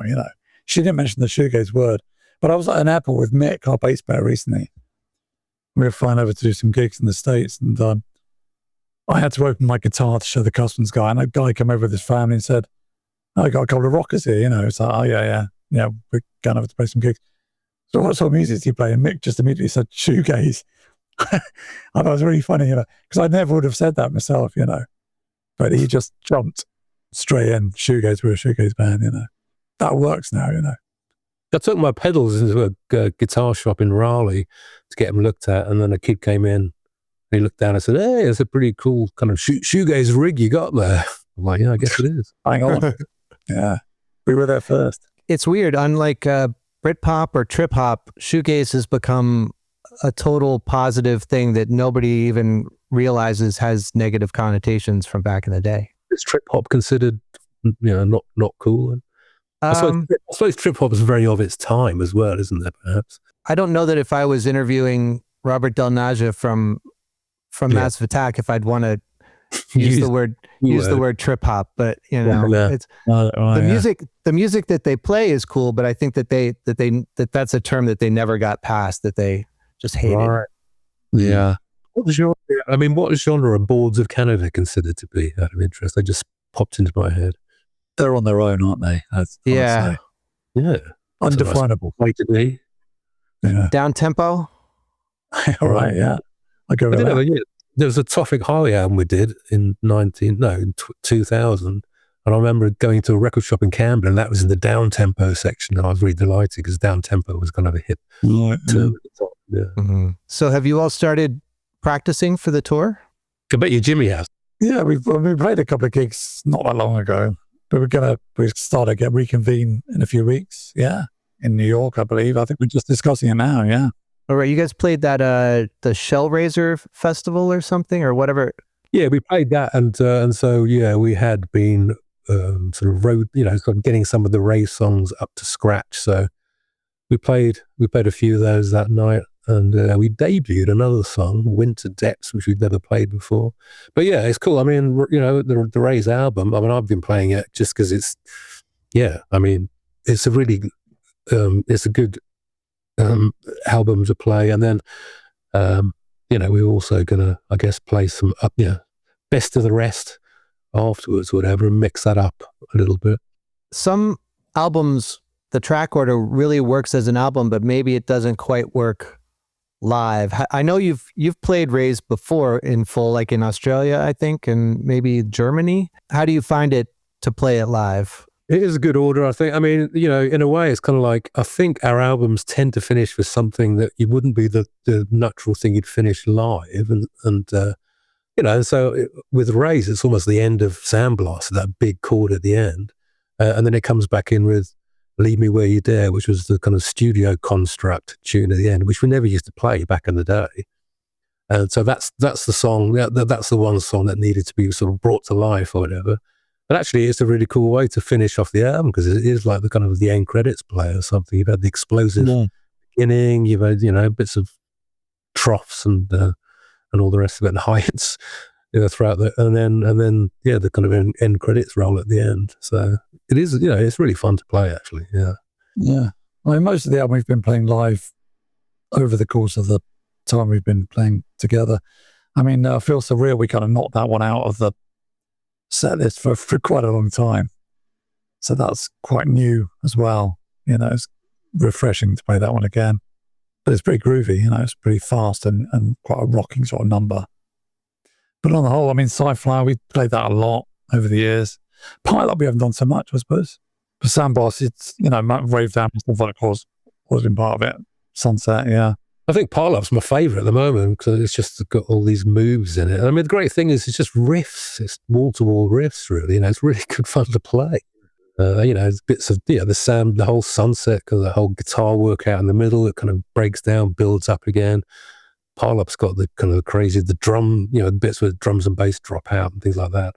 She didn't mention the shoegaze word. But I was at an airport with Mick, our bass player, recently. We were flying over to do some gigs in the States, and I had to open my guitar to show the customs guy, and a guy came over with his family and said, I got a couple of rockers here, It's like, oh, yeah, we're going over to play some gigs. So what sort of music do you play? And Mick just immediately said, shoegaze. I thought it was really funny, because I never would have said that myself, But he just jumped straight in, shoegaze, we're a shoegaze band, That works now, I took my pedals into a guitar shop in Raleigh to get them looked at, and then a kid came in, and he looked down and said, hey, it's a pretty cool kind of shoegaze rig you got there. I'm like, yeah, I guess it is. Hang on. Yeah. We were there first. It's weird. Unlike Britpop or trip hop, shoegaze has become a total positive thing that nobody even realizes has negative connotations from back in the day. Is trip hop considered, not cool? I suppose trip hop is very of its time as well, isn't it? Perhaps. I don't know that if I was interviewing Robert Del Naja from Massive Attack, if I'd want to use the word trip hop, but it's the music that they play is cool, but I think that's a term that they never got past, that they just hated. Right. Yeah. What genre are Boards of Canada considered to be, out of interest? They just popped into my head. They're on their own, aren't they? Yeah. Undefinable. Way to be. Yeah. Down tempo. All right. Yeah. I go with that. There was a Topic Harley album we did in 2000, and I remember going to a record shop in Camden, and that was in the down tempo section. And I was really delighted because down tempo was kind of a hit. Right. Yeah. Mm-hmm. So have you all started practicing for the tour? I bet you Jimmy has. Yeah, we played a couple of gigs not that long ago, but we start to reconvene in a few weeks. Yeah, in New York, I believe. I think we're just discussing it now. Yeah. All right, you guys played that the Shellraiser Festival or something or whatever. Yeah, we played that, and so we had been sort of getting some of the Ray songs up to scratch. So we played a few of those that night, and we debuted another song, Winter Depths, which we'd never played before. But yeah, it's cool. I mean, the Ray's album. I mean, I've been playing it just because it's a really it's a good album to play, and then we're also gonna, I guess, play some best of the rest afterwards, whatever, and mix that up a little bit. Some albums, the track order really works as an album, but maybe it doesn't quite work live. I know you've played Rays before in full, like in Australia, I think, and maybe Germany. How do you find it to play it live? It is a good order, I think. I mean, in a way, it's kind of like, I think our albums tend to finish with something that it wouldn't be the natural thing you'd finish live. And so with Rays, it's almost the end of Sandblast, that big chord at the end. And then it comes back in with Leave Me Where You Dare, which was the kind of studio construct tune at the end, which we never used to play back in the day. And so that's the song, that's the one song that needed to be sort of brought to life or whatever. But actually, it's a really cool way to finish off the album, because it is like the kind of the end credits play or something. You've had the explosive beginning, you've had bits of troughs and all the rest of it, and heights, throughout and then the kind of end credits roll at the end. So it is, it's really fun to play, actually. Yeah. Yeah. I mean, most of the album we've been playing live over the course of the time we've been playing together. I mean, Feel So Real, we kind of knocked that one out of the set list for quite a long time. So that's quite new as well. It's refreshing to play that one again. But it's pretty groovy, it's pretty fast and quite a rocking sort of number. But on the whole, I mean, Sci-Flower, we played that a lot over the years. Pilot, we haven't done so much, I suppose. For Sandboss, it's, Rave Down, of course, was in part of it. Sunset, yeah. I think Pilot's my favourite at the moment, because it's just got all these moves in it. I mean, the great thing is it's just riffs. It's wall-to-wall riffs, really. It's really good fun to play. Bits of the whole Sunset, because the whole guitar work out in the middle, it kind of breaks down, builds up again. Pile Up's got the kind of crazy, the drum, bits where drums and bass drop out and things like that.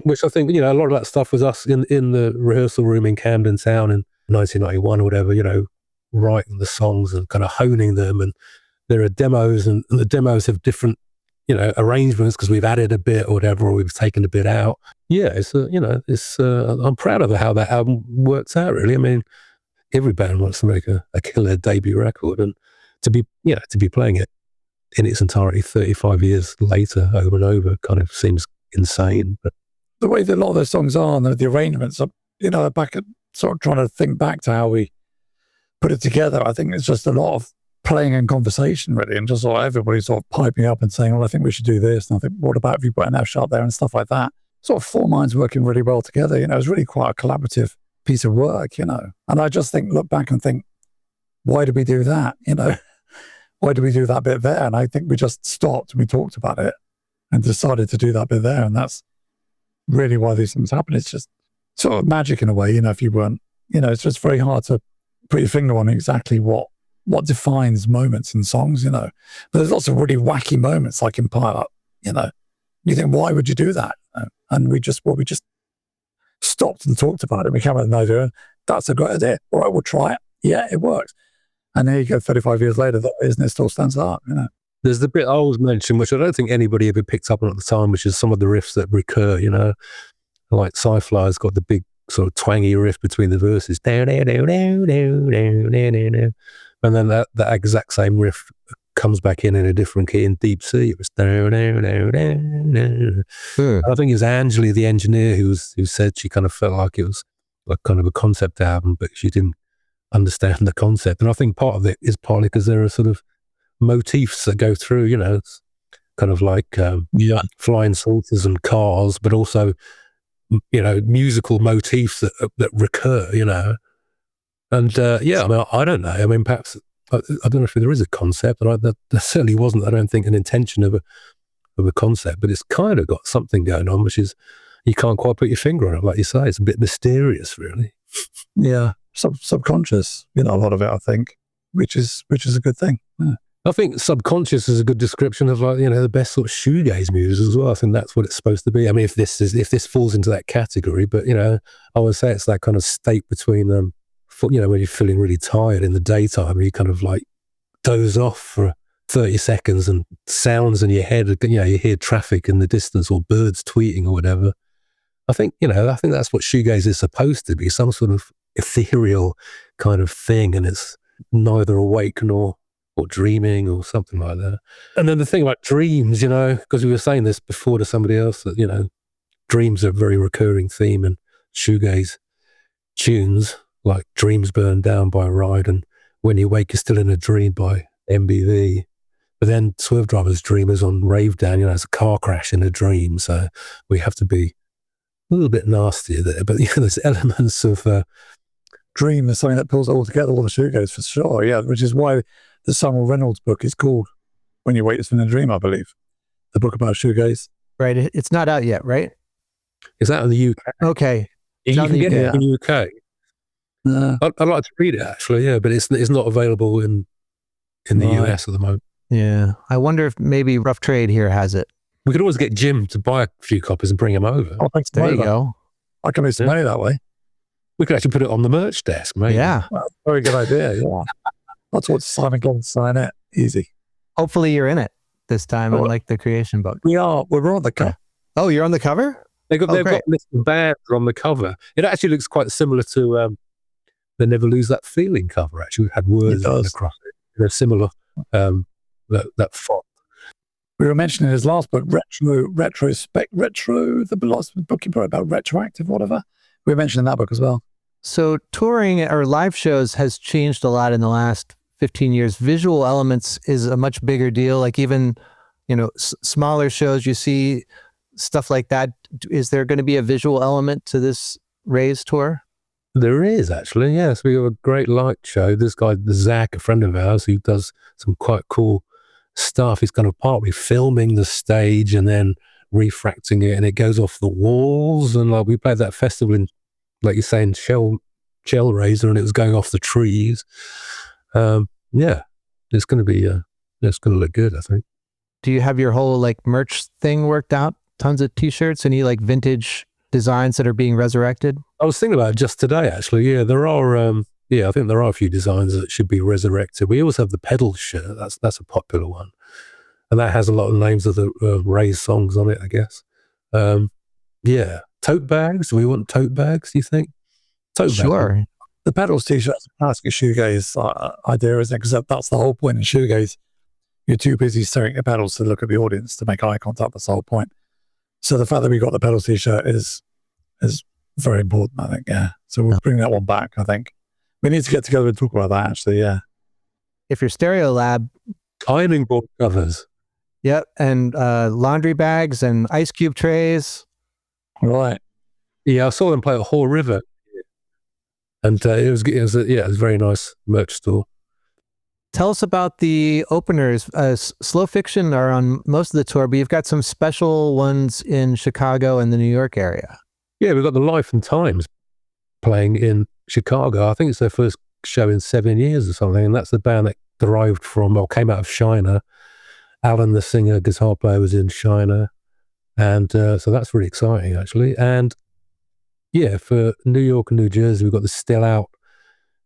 which I think, a lot of that stuff was us in the rehearsal room in Camden Town in 1991 or whatever, writing the songs and kind of honing them. And there are demos, and the demos have different, arrangements because we've added a bit or whatever, or we've taken a bit out. Yeah, I'm proud of how that album works out, really. I mean, every band wants to make a killer debut record, and to be playing it in its entirety 35 years later over and over kind of seems insane. But the way that a lot of those songs are and the arrangements are, back at sort of trying to think back to how we put it together. I think it's just a lot of playing and conversation, really, and just sort of everybody sort of piping up and saying, well, I think we should do this. And I think, what about if you put an F sharp there and stuff like that? Sort of four minds working really well together. It was really quite a collaborative piece of work, And I just look back and think, why did we do that? Why did we do that bit there? And I think we just stopped and we talked about it and decided to do that bit there. And that's really why these things happen. It's just sort of magic in a way, if you weren't, it's just very hard to put your finger on exactly what defines moments in songs, But there's lots of really wacky moments like in Pilot, You think, why would you do that? And we just stopped and talked about it. We came up with an idea. That's a great idea. All right, we'll try it. Yeah, it works. And there you go, 35 years later, that business still stands up, There's the bit I always mention, which I don't think anybody ever picked up on at the time, which is some of the riffs that recur, like Sci-Fly's got the big sort of twangy riff between the verses. And then that exact same riff comes back in a different key in Deep Sea. It was I think it was Angeli, the engineer, who said she kind of felt like it was like kind of a concept album, but she didn't understand the concept. And I think part of it is partly because there are sort of motifs that go through, it's kind of like flying saucers and cars, but also musical motifs that recur, And I don't know. I mean, perhaps I don't know if there is a concept, and there certainly wasn't. I don't think an intention of a concept, but it's kind of got something going on, which is you can't quite put your finger on it, like you say. It's a bit mysterious, really. Yeah, subconscious. A lot of it, I think, which is a good thing. Yeah. I think subconscious is a good description of the best sort of shoegaze music as well. I think that's what it's supposed to be. I mean, if this falls into that category, but I would say it's that kind of state between when you're feeling really tired in the daytime, you kind of like doze off for 30 seconds and sounds in your head, you hear traffic in the distance or birds tweeting or whatever. I think that's what shoegaze is supposed to be, some sort of ethereal kind of thing, and it's neither awake nor dreaming or something like that. And then the thing about dreams, because we were saying this before to somebody else, that, dreams are a very recurring theme in shoegaze tunes, like Dreams Burned Down by Ride and When You Wake You're Still in a Dream by MBV. But then Swervedriver's Dream is on Rave Down, it's a car crash in a dream, so we have to be a little bit nastier there. But there's elements of dream is something that pulls it all together, all the shoegaze for sure, yeah, which is why the Samuel Reynolds book is called When You Wake You're Still in a Dream, I believe. The book about shoegaze. Right, it's not out yet, right? Is that in the UK? Okay. You can get it in the UK. I'd like to read it, actually, yeah, but it's not available in the US at the moment. Yeah. I wonder if maybe Rough Trade here has it. We could always get Jim to buy a few copies and bring them over. Oh, thanks. There you go. I can make some money that way. We could actually put it on the merch desk, maybe. Yeah. Well, very good idea, yeah. That's what Simon Glenn sign it. Easy. Hopefully you're in it this time, unlike the creation book. We are. We're on the cover. Oh, you're on the cover? They've got Mr. Bad on the cover. It actually looks quite similar to the Never Lose That Feeling cover, actually. We had words across it. They're similar, that font. We were mentioning his last book, Retro, the last book he wrote about retroactive, whatever. We were mentioning that book as well. So touring or live shows has changed a lot in the last 15 years. Visual elements is a much bigger deal. Like even, smaller shows, you see stuff like that. Is there going to be a visual element to this Raise tour? There is, actually, yes. We have a great light show. This guy, Zach, a friend of ours, who does some quite cool stuff. He's kind of partly filming the stage and then refracting it, and it goes off the walls. And like we played that festival in, like you're saying, Shell Razor, and it was going off the trees. Yeah, it's going to be, it's going to look good, I think. Do you have your whole like merch thing worked out tons of t-shirts? Any like vintage designs that are being resurrected? I was thinking about it just today, actually. Yeah, there are. I think there are a few designs that should be resurrected. We also have the pedal shirt. That's a popular one, and that has a lot of names of the Ray's songs on it, I guess. Tote bags. Do we want tote bags? Do you think? Sure. Bag. The pedals t-shirt is a classic shoegaze idea, isn't it? Because that's the whole point in shoegaze. You're too busy staring at pedals to look at the audience to make eye contact. That's the whole point. So the fact that we got the pedals t-shirt is very important, I think. Yeah. So we'll bring that one back. I think we need to get together and talk about that. Actually, yeah. If you're Stereo Lab, ironing board covers. Yep, and laundry bags and ice cube trays. Right. Yeah, I saw them play at Haw River, and it was a very nice merch store. Tell us about the openers. Slow Fiction are on most of the tour, but you've got some special ones in Chicago and the New York area. Yeah, we've got the Life and Times playing in Chicago. I think it's their first show in 7 years or something, and that's the band that came out of Shiner. Alan, the singer, guitar player, was in Shiner, and so that's really exciting, actually. And yeah, for New York and New Jersey, we've got the Still Out,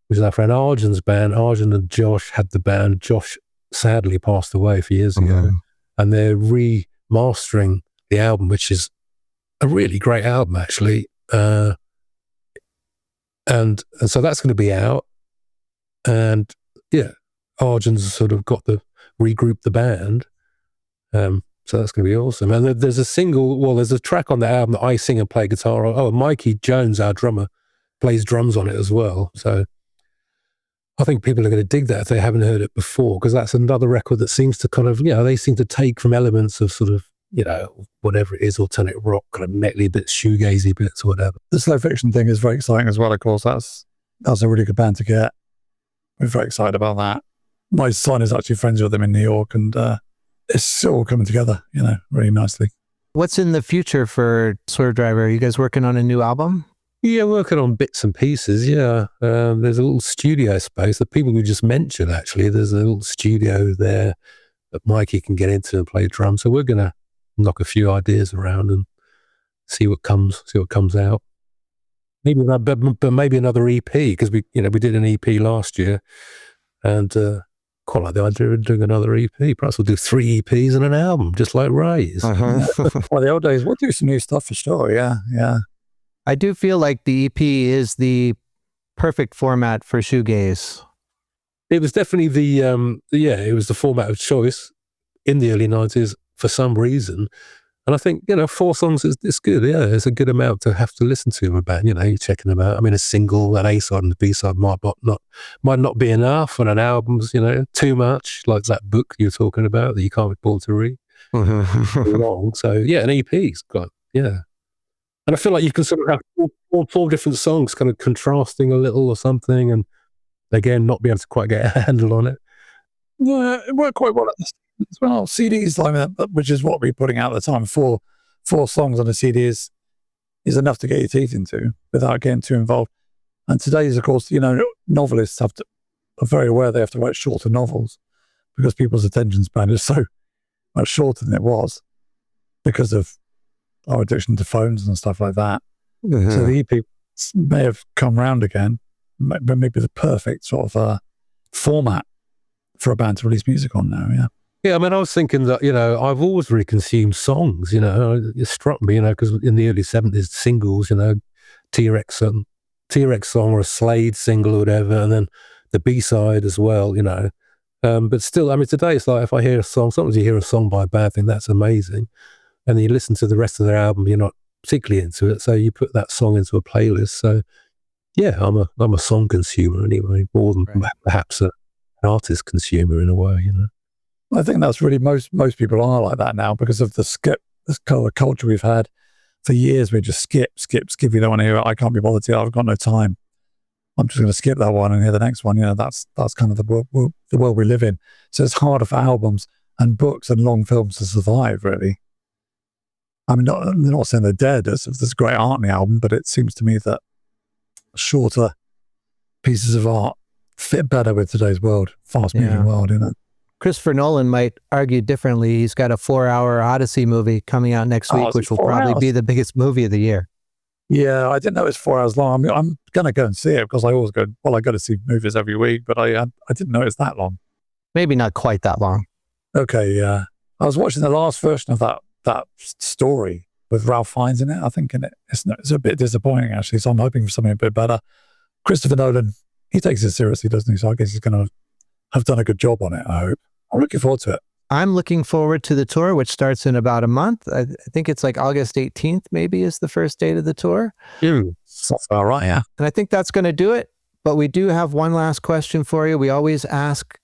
which is our friend Arjun's band. Arjun and Josh had the band. Josh sadly passed away a few years ago, and they're remastering the album, which is a really great album, actually. And so that's going to be out. And yeah, Arjun's sort of got regrouped the band. So that's going to be awesome. And there's a track on the album that I sing and play guitar on. Oh, Mikey Jones, our drummer, plays drums on it as well. So I think people are going to dig that if they haven't heard it before, because that's another record that seems to kind of, they seem to take from elements of sort of, whatever it is, alternative rock, kind of metally bits, shoegazy bits or whatever. The Slow Fiction thing is very exciting as well, of course. That's a really good band to get. We're very excited about that. My son is actually friends with them in New York, and it's all coming together, really nicely. What's in the future for Swervedriver? Are you guys working on a new album? Yeah, working on bits and pieces, yeah. There's a little studio space. The people we just mentioned, actually, there's a little studio there that Mikey can get into and play drums. So we're going to knock a few ideas around and see what comes out. Maybe another EP, because we did an EP last year, and quite like the idea of doing another EP. Perhaps we'll do 3 EPs and an album, just like Ray's. Well, the old days, we'll do some new stuff for sure. Yeah. I do feel like the EP is the perfect format for shoegaze. It was definitely it was the format of choice in the early 90s for some reason. And I think, 4 songs is good. Yeah, it's a good amount to have to listen to a band. You're checking them out. I mean, a single, an A-side and a B-side might not be enough, and an album's, too much, like that book you're talking about that you can't be bored to read. Long. So, yeah, an EP's got, yeah. And I feel like you can sort of have four different songs kind of contrasting a little or something, and again, not be able to quite get a handle on it. Yeah, it worked quite well as well. CDs like that, which is what we're putting out at the time. 4 songs on a CD is enough to get your teeth into without getting too involved. And today's, of course, novelists are very aware they have to write shorter novels because people's attention span is so much shorter than it was because of our addiction to phones and stuff like that. Mm-hmm. So the EP may have come round again, but maybe the perfect sort of format for a band to release music on now, yeah. Yeah, I mean, I was thinking that, I've always really consumed songs, it struck me, because in the early 70s, singles, T-Rex song or a Slade single or whatever, and then the B-side as well, but still, I mean, today it's like if I hear a song, sometimes you hear a song by a band, think that's amazing, and then you listen to the rest of their album, you're not particularly into it, so you put that song into a playlist. So yeah, I'm a song consumer anyway, more than perhaps an artist consumer in a way, I think that's really most people are like that now because of this kind of culture we've had for years. We just skip. You don't want to hear it. I can't be bothered to. I've got no time. I'm just going to skip that one and hear the next one. That's kind of the world we live in. So it's harder for albums and books and long films to survive, really. I mean, they're not saying they're dead. There's great art in the album, but it seems to me that shorter pieces of art fit better with today's world, fast-moving world, Christopher Nolan might argue differently. He's got a 4-hour Odyssey movie coming out next week, which will probably be the biggest movie of the year. Yeah, I didn't know it was 4 hours long. I mean, I'm going to go and see it because I always go, I go to see movies every week, but I didn't know it was that long. Maybe not quite that long. Okay, yeah. I was watching the last version of that story with Ralph Fiennes in it, I think, and it's a bit disappointing, actually, so I'm hoping for something a bit better. Christopher Nolan, he takes it seriously, doesn't he? So I guess he's going to have done a good job on it, I hope. I'm looking forward to it. I'm looking forward to the tour, which starts in about a month. I think it's like August 18th, maybe, is the first date of the tour. Sounds all right, yeah. And I think that's going to do it. But we do have one last question for you. We always ask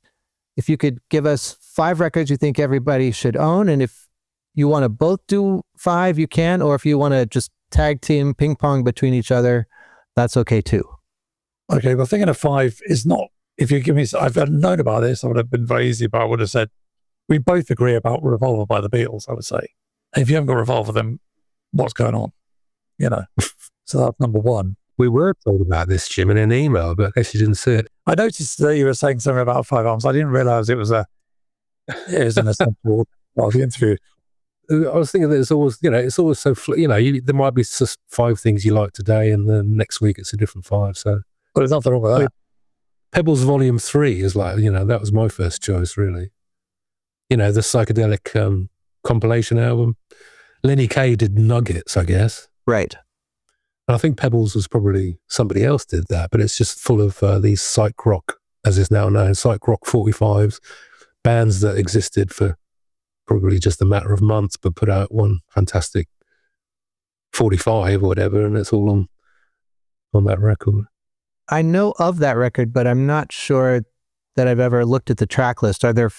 if you could give us 5 records you think everybody should own. And if you want to both do 5, you can. Or if you want to just tag team ping pong between each other, that's okay too. Okay, well, thinking of 5 is not, if you give me, I've known about this, I would have been very easy, but I would have said, we both agree about Revolver by the Beatles, I would say. If you haven't got Revolver, then what's going on? You know, so that's number 1. We were told about this, Jim, in an email, but I guess you didn't see it. I noticed that you were saying something about 5 albums. I didn't realize it was an essential part of the interview. I was thinking that it's always so, there might be just 5 things you like today, and then next week it's a different 5. So, but there's nothing wrong with that. Pebbles Volume 3 is like, that was my first choice, really. The psychedelic compilation album. Lenny Kaye did Nuggets, I guess. Right. And I think Pebbles was probably somebody else did that, but it's just full of these psych rock, as is now known, psych rock 45s, bands that existed for probably just a matter of months, but put out one fantastic 45 or whatever, and it's all on that record. I know of that record, but I'm not sure that I've ever looked at the track list. Are there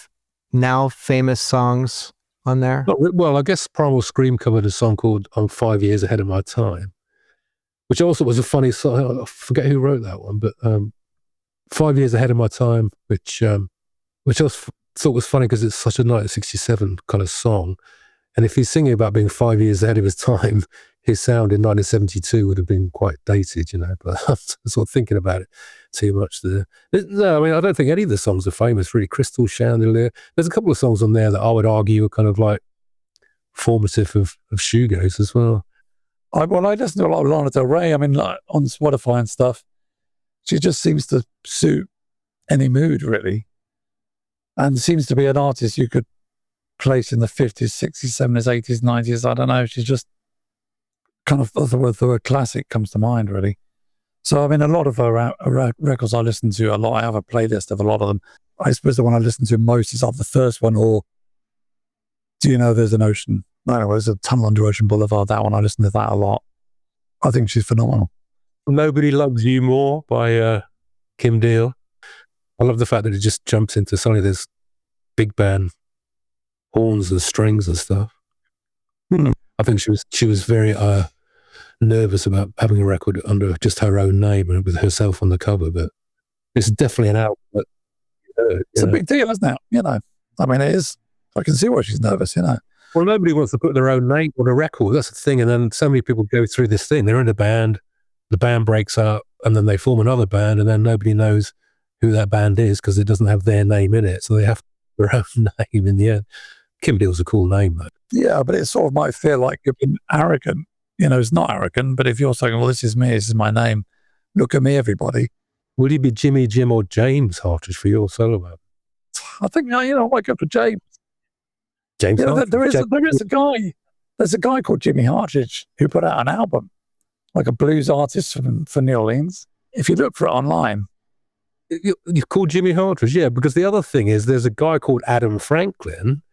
now famous songs on there? Well, I guess Primal Scream covered a song called I'm 5 Years Ahead of My Time, which also was a funny song. I forget who wrote that one, but 5 Years Ahead of My Time, which I thought was funny because it's such a 1967 kind of song. And if he's singing about being 5 years ahead of his time, his sound in 1972 would have been quite dated, but I'm sort of thinking about it too much there. No, I mean, I don't think any of the songs are famous, really. Crystal Chandelier. There's a couple of songs on there that I would argue are kind of like formative of shoegaze as well. I listen to a lot of Lana Del Rey. I mean, like, on Spotify and stuff, she just seems to suit any mood, really. And seems to be an artist you could place in the 50s, 60s, 70s, 80s, 90s. I don't know. She's just kind of, the word classic comes to mind, really. So, I mean, a lot of her records I listen to a lot. I have a playlist of a lot of them. I suppose the one I listen to most is either the first one or Do You Know There's an Ocean? No, there's a Tunnel Under Ocean Boulevard. That one, I listen to that a lot. I think she's phenomenal. Nobody Loves You More by Kim Deal. I love the fact that it just jumps into suddenly there's big band horns and strings and stuff. I think she was very nervous about having a record under just her own name and with herself on the cover, but it's definitely an album that it's a big deal, isn't it? I mean, it is. I can see why she's nervous, Well, nobody wants to put their own name on a record. That's the thing. And then so many people go through this thing. They're in a band, the band breaks up, and then they form another band, and then nobody knows who that band is because it doesn't have their name in it. So they have their own name in the end. Kim Deal's a cool name, though. Yeah, but it sort of might feel like you're being arrogant. It's not arrogant, but if you're saying, well, this is me, this is my name, look at me, everybody. Will you be Jimmy, Jim, or James Hartridge for your solo album? I think, I might go for James. James Hartridge? There's a guy called Jimmy Hartridge who put out an album, like a blues artist for New Orleans. If you look for it online. You call Jimmy Hartridge, yeah, because the other thing is there's a guy called Adam Franklin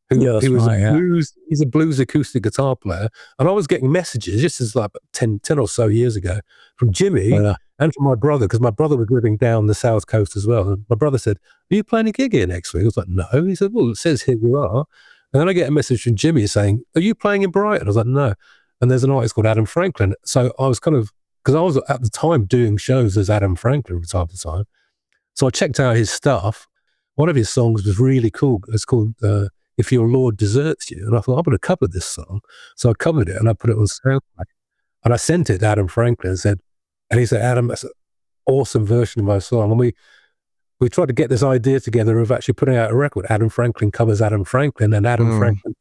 he's a blues acoustic guitar player, and I was getting messages, this is like 10 or so years ago, from Jimmy and from my brother, because my brother was living down the South Coast as well, and my brother said, are you playing a gig here next week? I was like, no. He said, well, it says here you are. And then I get a message from Jimmy saying, are you playing in Brighton? I was like, no. And there's an artist called Adam Franklin. So I was because I was at the time doing shows as Adam Franklin from time to time. So I checked out his stuff. One of his songs was really cool. It's called If Your Lord Deserts You. And I thought, I'm going to cover this song. So I covered it and I put it on SoundCloud. And I sent it to Adam Franklin and he said, Adam, that's an awesome version of my song. And we tried to get this idea together of actually putting out a record. Adam Franklin covers Adam Franklin, and Adam Franklin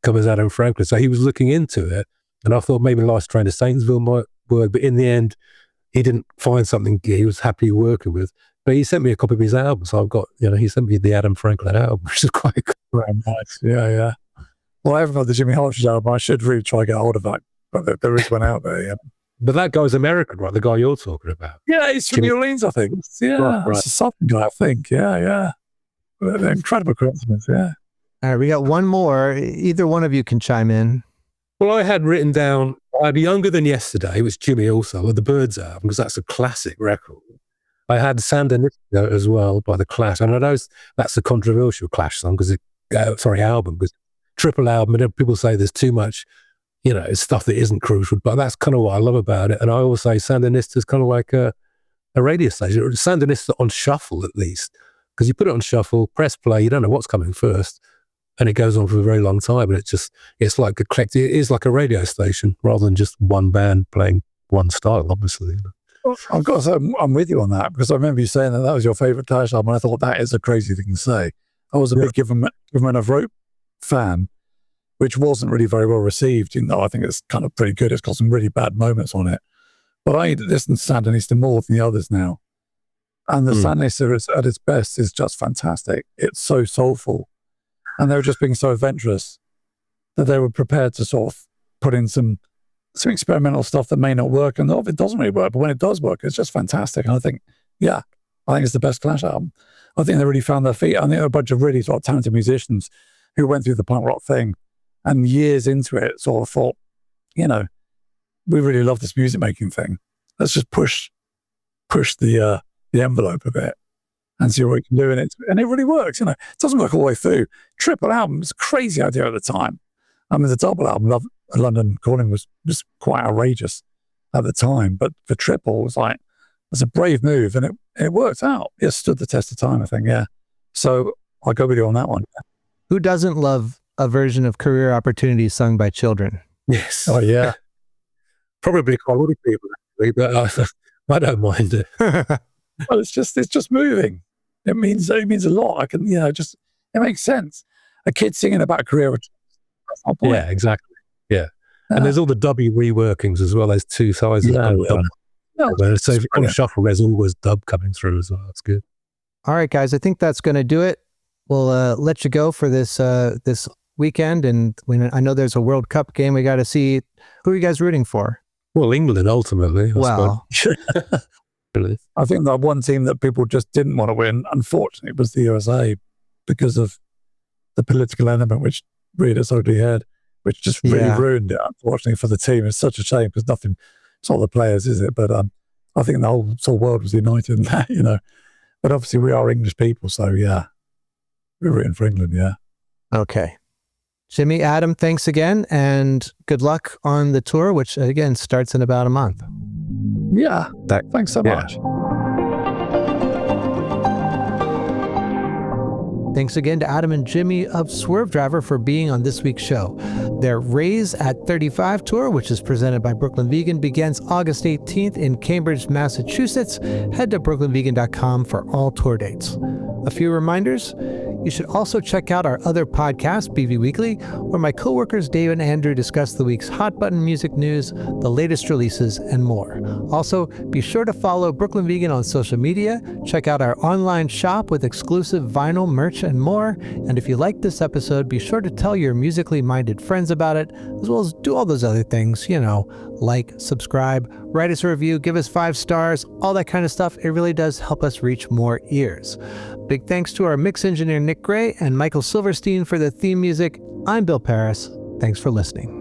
covers Adam Franklin. So he was looking into it, and I thought maybe Last Train to Saintsville might work, but in the end, he didn't find something he was happy working with. But he sent me a copy of his album, so I've got, he sent me the Adam Franklin album, which is quite cool. Very nice. Yeah. Well, I haven't got the Jimmy Hartridge album. I should really try to get hold of that, but there is one out there, yeah. But that guy's American, right? The guy you're talking about. Yeah, he's from New Orleans, I think. Yeah, right. It's a Southern guy, I think. Yeah. Incredible coincidence, yeah. All right, we got one more. Either one of you can chime in. Well, I had written down, I had Younger Than Yesterday, which Jimmy also, with the Birds album, because that's a classic record. I had Sandinista as well by The Clash. And I know that's a controversial Clash song, album, because triple album, and people say there's too much, it's stuff that isn't crucial, but that's kind of what I love about it. And I always say Sandinista is kind of like a radio station, or Sandinista on shuffle at least, because you put it on shuffle, press play, you don't know what's coming first, and it goes on for a very long time. And it's like it is like a radio station rather than just one band playing one style, obviously. I've got to say, I'm with you on that, because I remember you saying that was your favorite Clash album, and I thought that is a crazy thing to say. I was a big Given Men of Rope fan, which wasn't really very well received. I think it's kind of pretty good. It's got some really bad moments on it. But I listen to Sandinista more than the others now. And the Sandinista at its best is just fantastic. It's so soulful. And they were just being so adventurous that they were prepared to sort of put in some experimental stuff that may not work. And it doesn't really work. But when it does work, it's just fantastic. And I think it's the best Clash album. I think they really found their feet. I think there were a bunch of really sort of talented musicians who went through the punk rock thing, and years into it sort of thought, we really love this music making thing. Let's just push the envelope a bit and see what we can do. And it really works. It doesn't work all the way through. Triple album was a crazy idea at the time. I mean, the double album, London Calling, was quite outrageous at the time. But for triple, it was a brave move, and it worked out. It stood the test of time, I think, yeah. So I'll go with you on that one. Who doesn't love a version of Career Opportunities sung by children? Yes. Oh, yeah. Probably quite a lot of people, actually, but I don't mind it. Well, it's just moving. It means a lot. I can, it makes sense. A kid singing about career. That's my point. Yeah, exactly. Yeah. And there's all the dubby reworkings as well. There's two sides of dub. So if you're on shuffle, there's always dub coming through as well. That's good. All right, guys. I think that's going to do it. We'll let you go for this weekend. And I know there's a World Cup game we got to see. Who are you guys rooting for? Well, England, ultimately. I think that one team that people just didn't want to win, unfortunately, was the USA, because of the political element, which reared its ugly head, which just really ruined it, unfortunately, for the team. It's such a shame, because it's not the players, is it? But I think the whole world was united in that, But obviously, we are English people, so yeah, we're rooting for England, yeah. Okay. Jimmy, Adam, thanks again, and good luck on the tour, which, again, starts in about a month. Yeah, thanks so much. Thanks again to Adam and Jimmy of Swervedriver for being on this week's show. Their Raise at 35 tour, which is presented by Brooklyn Vegan, begins August 18th in Cambridge, Massachusetts. Head to brooklynvegan.com for all tour dates. A few reminders. You should also check out our other podcast, BV Weekly, where my coworkers Dave and Andrew discuss the week's hot button music news, the latest releases, and more. Also, be sure to follow Brooklyn Vegan on social media, check out our online shop with exclusive vinyl, merch, and more. And if you like this episode, be sure to tell your musically minded friends about it, as well as do all those other things, like, subscribe, write us a review, give us 5 stars, all that kind of stuff. It really does help us reach more ears. Big thanks to our mix engineer, Nick Gray, and Michael Silverstein for the theme music. I'm Bill Pearis. Thanks for listening.